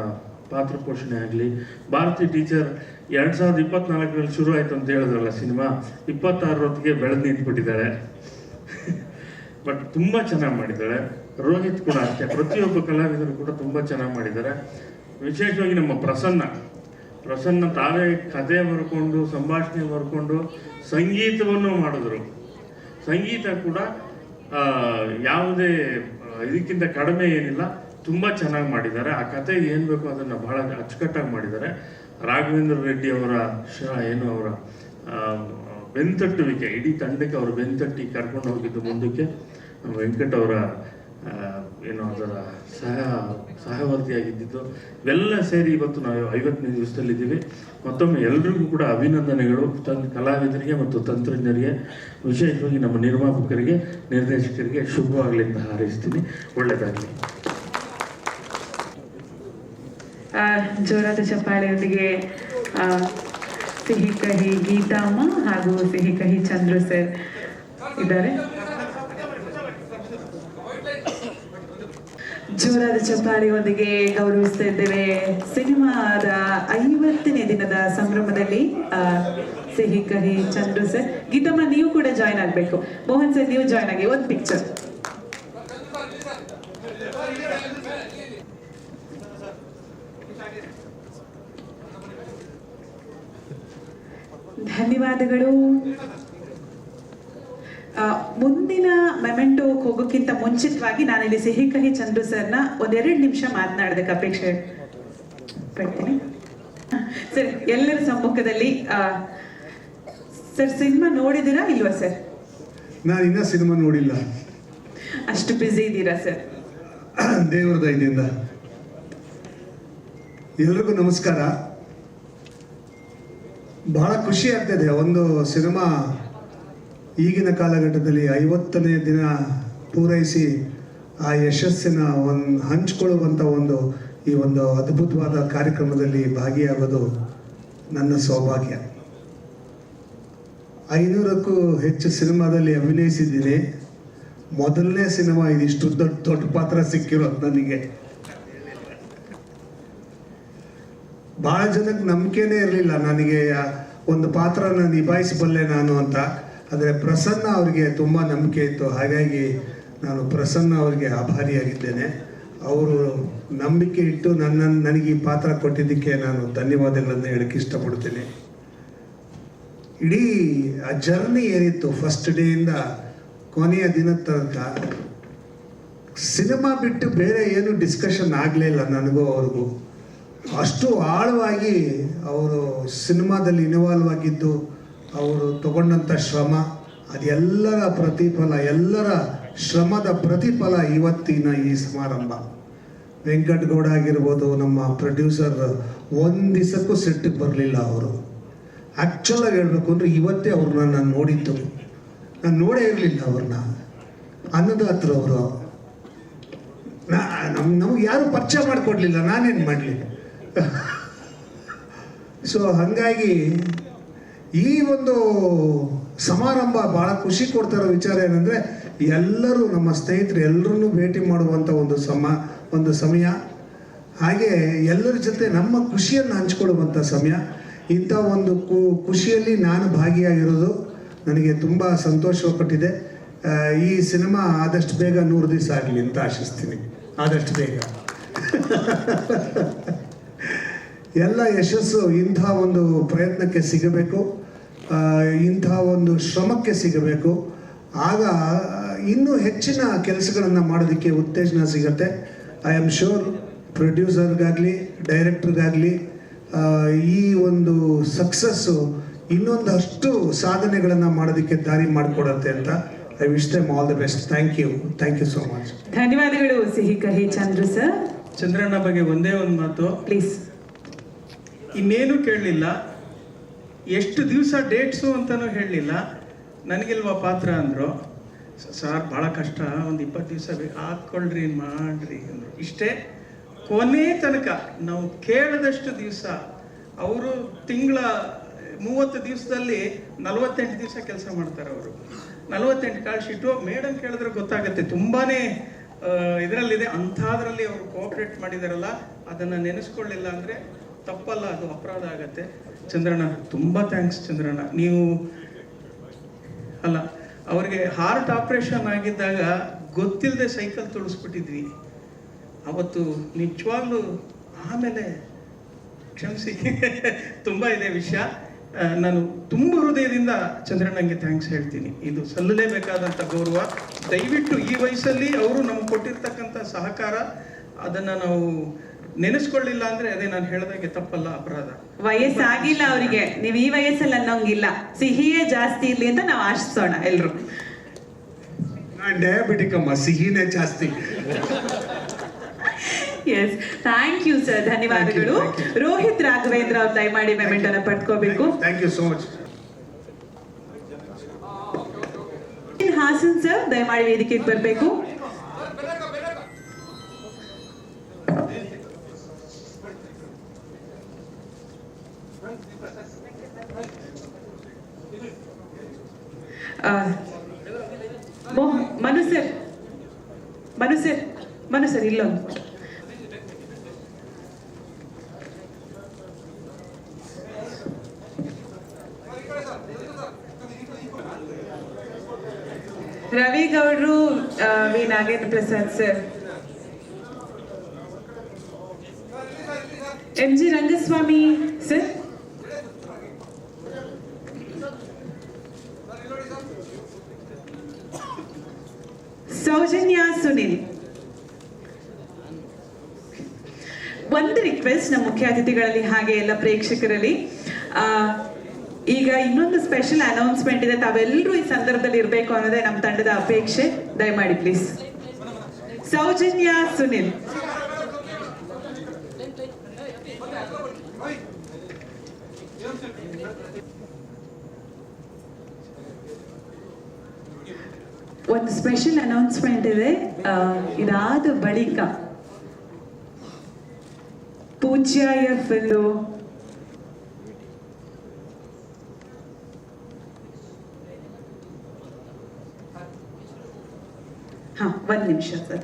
ಪಾತ್ರ ಪೋಷಣೆ ಆಗಲಿ. ಭಾರತಿ ಟೀಚರ್ 2024ರಲ್ಲಿ ಶುರು ಆಯಿತು ಅಂತ ಹೇಳಿದ್ರಲ್ಲ ಸಿನಿಮಾ, 26 ಹೊತ್ತಿಗೆ ಬೆಳೆದು ನಿಂತ್ಬಿಟ್ಟಿದ್ದಾರೆ. ಬಟ್ ತುಂಬ ಚೆನ್ನಾಗಿ ಮಾಡಿದ್ದಾಳೆ. ರೋಹಿತ್ ಕೂಡ ಅಷ್ಟೇ, ಪ್ರತಿಯೊಬ್ಬ ಕಲಾವಿದರು ಕೂಡ ತುಂಬ ಚೆನ್ನಾಗಿ ಮಾಡಿದ್ದಾರೆ. ವಿಶೇಷವಾಗಿ ನಮ್ಮ ಪ್ರಸನ್ನ ತಾವೇ ಕಥೆ ಬರ್ಕೊಂಡು, ಸಂಭಾಷಣೆ ಬರ್ಕೊಂಡು, ಸಂಗೀತವನ್ನು ಮಾಡಿದ್ರು. ಸಂಗೀತ ಕೂಡ ಯಾವುದೇ ಇದಕ್ಕಿಂತ ಕಡಿಮೆ ಏನಿಲ್ಲ, ತುಂಬ ಚೆನ್ನಾಗಿ ಮಾಡಿದ್ದಾರೆ. ಆ ಕಥೆಗೆ ಏನು ಬೇಕೋ ಅದನ್ನು ಬಹಳ ಅಚ್ಚುಕಟ್ಟಾಗಿ ಮಾಡಿದ್ದಾರೆ. ರಾಘವೇಂದ್ರ ರೆಡ್ಡಿ ಅವರ ಅವರ ಬೆನ್ತಟ್ಟುವಿಕೆ, ಇಡೀ ತಂಡಕ್ಕೆ ಅವರು ಬೆನ್ತಟ್ಟಿ ಕರ್ಕೊಂಡು ಹೋಗಿದ್ದು ಮುಂದಕ್ಕೆ. ವೆಂಕಟ್ ಅವರ ಅದರ ಸಹವರ್ತಿಯಾಗಿದ್ದು ಇವೆಲ್ಲ ಸೇರಿ ಇವತ್ತು ನಾವು 50ನೇ ದಿವಸದಲ್ಲಿದ್ದೀವಿ. ಮತ್ತೊಮ್ಮೆ ಎಲ್ರಿಗೂ ಕೂಡ ಅಭಿನಂದನೆಗಳು, ಕಲಾವಿದರಿಗೆ ಮತ್ತು ತಂತ್ರಜ್ಞರಿಗೆ, ವಿಶೇಷವಾಗಿ ನಮ್ಮ ನಿರ್ಮಾಪಕರಿಗೆ, ನಿರ್ದೇಶಕರಿಗೆ ಶುಭವಾಗಲಿ ಅಂತ ಹಾರೈಸ್ತೀನಿ. ಒಳ್ಳೆಯದಾಗಲಿ. ಜೋರಾದ ಚಪ್ಪಾಳೆಯೊಂದಿಗೆ ಸಿಹಿ ಕಹಿ ಗೀತಾಮ್ಮ ಹಾಗೂ ಸಿಹಿ ಕಹಿ ಚಂದ್ರು ಸರ್ ಇದ್ದಾರೆ. ಜೋರಾದ ಚಪ್ಪಾಳೆಯೊಂದಿಗೆ ಗೌರವಿಸ್ತಾ ಇದ್ದೇವೆ. ಸಿನಿಮಾದ 50ನೇ ದಿನದ ಸಂಭ್ರಮದಲ್ಲಿ ಸಿಹಿ ಕಹಿ ಚಂದ್ರು ಸರ್. ಗೀತಮ್ಮ ನೀವು ಕೂಡ ಜಾಯ್ನ್ ಆಗ್ಬೇಕು. ಮೋಹನ್ ಸರ್ ನೀವು ಜಾಯ್ನ್ ಆಗಿ ಒಂದು ಪಿಕ್ಚರ್. ಧನ್ಯವಾದಗಳು. ಮುಂದಿನ ಮೆಮೆಂಟೋ ಹೋಗೋಕ್ಕಿಂತ ಮುಂಚಿತವಾಗಿ ನಾನಿಲ್ಲಿ ಸಿಹಿ ಕಹಿ ಚಂದ್ರು ಸರ್ನ 1-2 ನಿಮಿಷ ಮಾತನಾಡೋದಕ್ಕೆ ಅಪೇಕ್ಷೆ ಪಡ್ತೀನಿ. ಸರ್, ಎಲ್ಲರ ಸಮ್ಮುಖದಲ್ಲಿ ಸರ್ ಸಿನಿಮಾ ನೋಡಿದ್ದೀರಾ ಇಲ್ವಾ ಸರ್? ನಾನು ಇನ್ನೂ ಸಿನಿಮಾ ನೋಡಿಲ್ಲ. ಅಷ್ಟು ಬ್ಯುಸಿ ಇದ್ದೀರಾ ಸರ್? ದೇವರ ದಯದಿಂದ. ಎಲ್ರಿಗೂ ನಮಸ್ಕಾರ. ಬಹಳ ಖುಷಿ ಆಗ್ತದೆ. ಒಂದು ಸಿನಿಮಾ ಈಗಿನ ಕಾಲಘಟ್ಟದಲ್ಲಿ 50ನೇ ದಿನ ಪೂರೈಸಿ ಆ ಯಶಸ್ಸಿನ ಹಂಚಿಕೊಳ್ಳುವಂಥ ಈ ಒಂದು ಅದ್ಭುತವಾದ ಕಾರ್ಯಕ್ರಮದಲ್ಲಿ ಭಾಗಿಯಾಗೋದು ನನ್ನ ಸೌಭಾಗ್ಯ. 500ಕ್ಕೂ ಹೆಚ್ಚು ಸಿನಿಮಾದಲ್ಲಿ ಅಭಿನಯಿಸಿದ್ದೀನಿ. ಮೊದಲನೇ ಸಿನಿಮಾ ಇದಿಷ್ಟು ದೊಡ್ಡ ಪಾತ್ರ ಸಿಕ್ಕಿರೋದು ನನಗೆ. ಭಾಳ ಜನಕ್ಕೆ ನಂಬಿಕೆನೇ ಇರಲಿಲ್ಲ ನನಗೆ ಒಂದು ಪಾತ್ರನ ನಿಭಾಯಿಸಬಲ್ಲೆ ನಾನು ಅಂತ. ಆದರೆ ಪ್ರಸನ್ನ ಅವರಿಗೆ ತುಂಬ ನಂಬಿಕೆ ಇತ್ತು. ಹಾಗಾಗಿ ನಾನು ಪ್ರಸನ್ನ ಅವರಿಗೆ ಆಭಾರಿಯಾಗಿದ್ದೇನೆ. ಅವರು ನಂಬಿಕೆ ಇಟ್ಟು ನನಗೆ ಈ ಪಾತ್ರ ಕೊಟ್ಟಿದ್ದಕ್ಕೆ ನಾನು ಧನ್ಯವಾದಗಳನ್ನು ಹೇಳಕ್ಕೆ ಇಷ್ಟಪಡ್ತೀನಿ. ಇಡೀ ಆ ಜರ್ನಿ ಏನಿತ್ತು, ಫಸ್ಟ್ ಡೇಯಿಂದ ಕೊನೆಯ ದಿನದ ತನಕ ಸಿನಿಮಾ ಬಿಟ್ಟು ಬೇರೆ ಏನು ಡಿಸ್ಕಷನ್ ಆಗಲಿಲ್ಲ ನನಗೂ ಅವ್ರಿಗೂ. ಅಷ್ಟು ಆಳವಾಗಿ ಅವರು ಸಿನಿಮಾದಲ್ಲಿ ಇನ್ವಾಲ್ವ್ ಆಗಿದ್ದು, ಅವರು ತಗೊಂಡಂಥ ಶ್ರಮ, ಅದೆಲ್ಲರ ಪ್ರತಿಫಲ, ಎಲ್ಲರ ಶ್ರಮದ ಪ್ರತಿಫಲ ಇವತ್ತಿನ ಈ ಸಮಾರಂಭ. ವೆಂಕಟಗೌಡ ಆಗಿರ್ಬೋದು, ನಮ್ಮ ಪ್ರೊಡ್ಯೂಸರ್, ಒಂದು ದಿವಸಕ್ಕೂ ಸೆಟ್ಟಿಗೆ ಬರಲಿಲ್ಲ ಅವರು. ಆ್ಯಕ್ಚುಲಾಗಿ ಹೇಳಬೇಕು ಅಂದರೆ ಇವತ್ತೇ ಅವ್ರನ್ನ ನಾನು ನೋಡಿದ್ದು. ನಾನು ನೋಡೇ ಇರಲಿಲ್ಲ ಅವ್ರನ್ನ. ಅನ್ನದಾತ್ರ ಅವರು ನಮಗೆ ಯಾರು ಪರಿಚಯ ಮಾಡಿಕೊಡ್ಲಿಲ್ಲ, ನಾನೇನು ಮಾಡಲಿ. ಸೊ ಹಾಗಾಗಿ ಈ ಒಂದು ಸಮಾರಂಭ ಭಾಳ ಖುಷಿ ಕೊಡ್ತಾರೋ ವಿಚಾರ ಏನಂದರೆ, ಎಲ್ಲರೂ ನಮ್ಮ ಸ್ನೇಹಿತರು ಎಲ್ಲರನ್ನೂ ಭೇಟಿ ಮಾಡುವಂಥ ಒಂದು ಸಮಯ, ಹಾಗೆ ಎಲ್ಲರ ಜೊತೆ ನಮ್ಮ ಖುಷಿಯನ್ನು ಹಂಚಿಕೊಳ್ಳುವಂಥ ಸಮಯ. ಇಂಥ ಒಂದು ಖುಷಿಯಲ್ಲಿ ನಾನು ಭಾಗಿಯಾಗಿರೋದು ನನಗೆ ತುಂಬ ಸಂತೋಷ ಕೊಟ್ಟಿದೆ. ಈ ಸಿನಿಮಾ ಆದಷ್ಟು ಬೇಗ 100 ದಿವಸ ಆಗಲಿ ಅಂತ ಆಶಿಸ್ತೀನಿ. ಆದಷ್ಟು ಬೇಗ ಎಲ್ಲ ಯಶಸ್ಸು ಇಂಥ ಒಂದು ಪ್ರಯತ್ನಕ್ಕೆ ಸಿಗಬೇಕು, ಇಂಥ ಒಂದು ಶ್ರಮಕ್ಕೆ ಸಿಗಬೇಕು. ಆಗ ಇನ್ನೂ ಹೆಚ್ಚಿನ ಕೆಲಸಗಳನ್ನು ಮಾಡೋದಕ್ಕೆ ಉತ್ತೇಜನ ಸಿಗುತ್ತೆ. ಐ ಆಮ್ ಶ್ಯೂರ್ ಪ್ರೊಡ್ಯೂಸರ್ಗಾಗಲಿ ಡೈರೆಕ್ಟರ್ಗಾಗಲಿ ಈ ಒಂದು ಸಕ್ಸಸ್ಸು ಇನ್ನೊಂದಷ್ಟು ಸಾಧನೆಗಳನ್ನು ಮಾಡೋದಕ್ಕೆ ದಾರಿ ಮಾಡಿಕೊಡುತ್ತೆ ಅಂತ I wish them all the best. Thank you so much. ಧನ್ಯವಾದಗಳು ಸಿಹಿ ಕಹಿ ಚಂದ್ರು ಸರ್. ಚಂದ್ರಣ್ಣ ಬಗ್ಗೆ ಒಂದೇ ಒಂದು ಮಾತು ಪ್ಲೀಸ್. ಇನ್ನೇನು ಕೇಳಲಿಲ್ಲ, ಎಷ್ಟು ದಿವಸ ಡೇಟ್ಸು ಅಂತಲೂ ಹೇಳಲಿಲ್ಲ. ನನಗಿಲ್ವಾ ಪಾತ್ರ ಅಂದರು. ಸಾರ್ ಭಾಳ ಕಷ್ಟ, ಒಂದು 20 ದಿವಸ ಹಾಕ್ಕೊಳ್ರಿ ಮಾಡ್ರಿ ಅಂದರು. ಇಷ್ಟೇ, ಕೊನೆ ತನಕ ನಾವು ಕೇಳದಷ್ಟು ದಿವಸ ಅವರು ತಿಂಗಳ 30 ದಿವಸದಲ್ಲಿ 48 ದಿವಸ ಕೆಲಸ ಮಾಡ್ತಾರೆ ಅವರು. 48 ಕಾಲ್ ಶೀಟು. ಮೇಡಮ್ ಕೇಳಿದ್ರೆ ಗೊತ್ತಾಗುತ್ತೆ, ತುಂಬಾ ಇದರಲ್ಲಿದೆ. ಅಂಥದ್ರಲ್ಲಿ ಅವರು ಕೋಆಪ್ರೇಟ್ ಮಾಡಿದಾರಲ್ಲ, ಅದನ್ನು ನೆನೆಸ್ಕೊಳ್ಳಿಲ್ಲ ಅಂದರೆ ತಪ್ಪಲ್ಲ, ಅದು ಅಪರಾಧ ಆಗತ್ತೆ. ಚಂದ್ರಣ್ಣ ತುಂಬ ಥ್ಯಾಂಕ್ಸ್ ಚಂದ್ರಣ್ಣ. ನೀವು ಅಲ್ಲ, ಅವ್ರಿಗೆ ಹಾರ್ಟ್ ಆಪ್ರೇಷನ್ ಆಗಿದ್ದಾಗ ಗೊತ್ತಿಲ್ಲದೆ ಸೈಕಲ್ ತುಳಿಸ್ಬಿಟ್ಟಿದ್ವಿ ಅವತ್ತು, ನಿಜವಾಗ್ಲೂ. ಆಮೇಲೆ ಕ್ಷಮಿಸಿ, ತುಂಬ ಇದೆ ವಿಷಯ. ನಾನು ತುಂಬ ಹೃದಯದಿಂದ ಚಂದ್ರಣ್ಣಂಗೆ ಥ್ಯಾಂಕ್ಸ್ ಹೇಳ್ತೀನಿ. ಇದು ಸಲ್ಲಲೇಬೇಕಾದಂಥ ಗೌರವ. ದಯವಿಟ್ಟು ಈ ವಯಸ್ಸಲ್ಲಿ ಅವರು ನಮ್ಗೆ ಕೊಟ್ಟಿರ್ತಕ್ಕಂಥ ಸಹಕಾರ, ಅದನ್ನು ನಾವು ನೆನೆಸ್ಕೊಳ್ಳಿಲ್ಲ ಅಂದರೆ ಅದೇ ನಾನು ಹೇಳ್ದಾಗೆ ತಪ್ಪಲ್ಲ, ಅಪರಾಧ. ವಯಸ್ಸಾಗಿಲ್ಲ ಅವರಿಗೆ, ನೀವು ಈ ವಯಸ್ಸಲ್ಲಿ ಅನ್ನೋಂಗಿಲ್ಲ. ಸಿಹಿಯೇ ಜಾಸ್ತಿ ಇರ್ಲಿ ಅಂತ ನಾವು ಆಶಿಸೋಣ ಎಲ್ರು. ಡಯಾಬಿಟಿಕ್ ಅಮ್ಮ, ಸಿಹಿನೇ ಜಾಸ್ತಿ. ಎಸ್, ಥ್ಯಾಂಕ್ ಯು ಸರ್, ಧನ್ಯವಾದಗಳು. ರೋಹಿತ್ ರಾಘವೇಂದ್ರ ಅವ್ರು ದಯಮಾಡಿ ಮೆಮೆಂಟ್ ಅನ್ನ ಪಡ್ಕೋಬೇಕು. Thank you so much. Hassan sir ದಯಮಾಡಿ ವೇದಿಕೆಗೆ ಬರಬೇಕು. ಮನು ಸರ್ ಇಲ್ಲೊಂದು. ರವಿ ಗೌಡ್ರು, V Nagendra Prasad sir, M G Rangaswamy sir, Soujanya Sunil. ಒಂದು ರಿಕ್ವೆಸ್ಟ್ ನಮ್ಮ ಮುಖ್ಯ ಅತಿಥಿಗಳಲ್ಲಿ ಹಾಗೆ ಎಲ್ಲ ಪ್ರೇಕ್ಷಕರಲ್ಲಿ, ಈಗ ಇನ್ನೊಂದು ಸ್ಪೆಷಲ್ ಅನೌನ್ಸ್ಮೆಂಟ್ ಇದೆ, ತಾವೆಲ್ಲರೂ ಈ ಸಂದರ್ಭದಲ್ಲಿ ಇರಬೇಕು ಅನ್ನೋದೇ ನಮ್ಮ ತಂಡದ ಅಪೇಕ್ಷೆ. ದಯಮಾಡಿ ಪ್ಲೀಸ್. ಸೌಜನ್ಯ ಸುನಿಲ್. ಒಂದು ಸ್ಪೆಷಲ್ ಅನೌನ್ಸ್ಮೆಂಟ್ ಇದೆ. ಇದಾದ ಬಳಿಕ ಪೂಜ್ಯಾಯ ಫಿಲ್ಲು ಒಂದ್ ನಿಮಿಷ ಸರ್.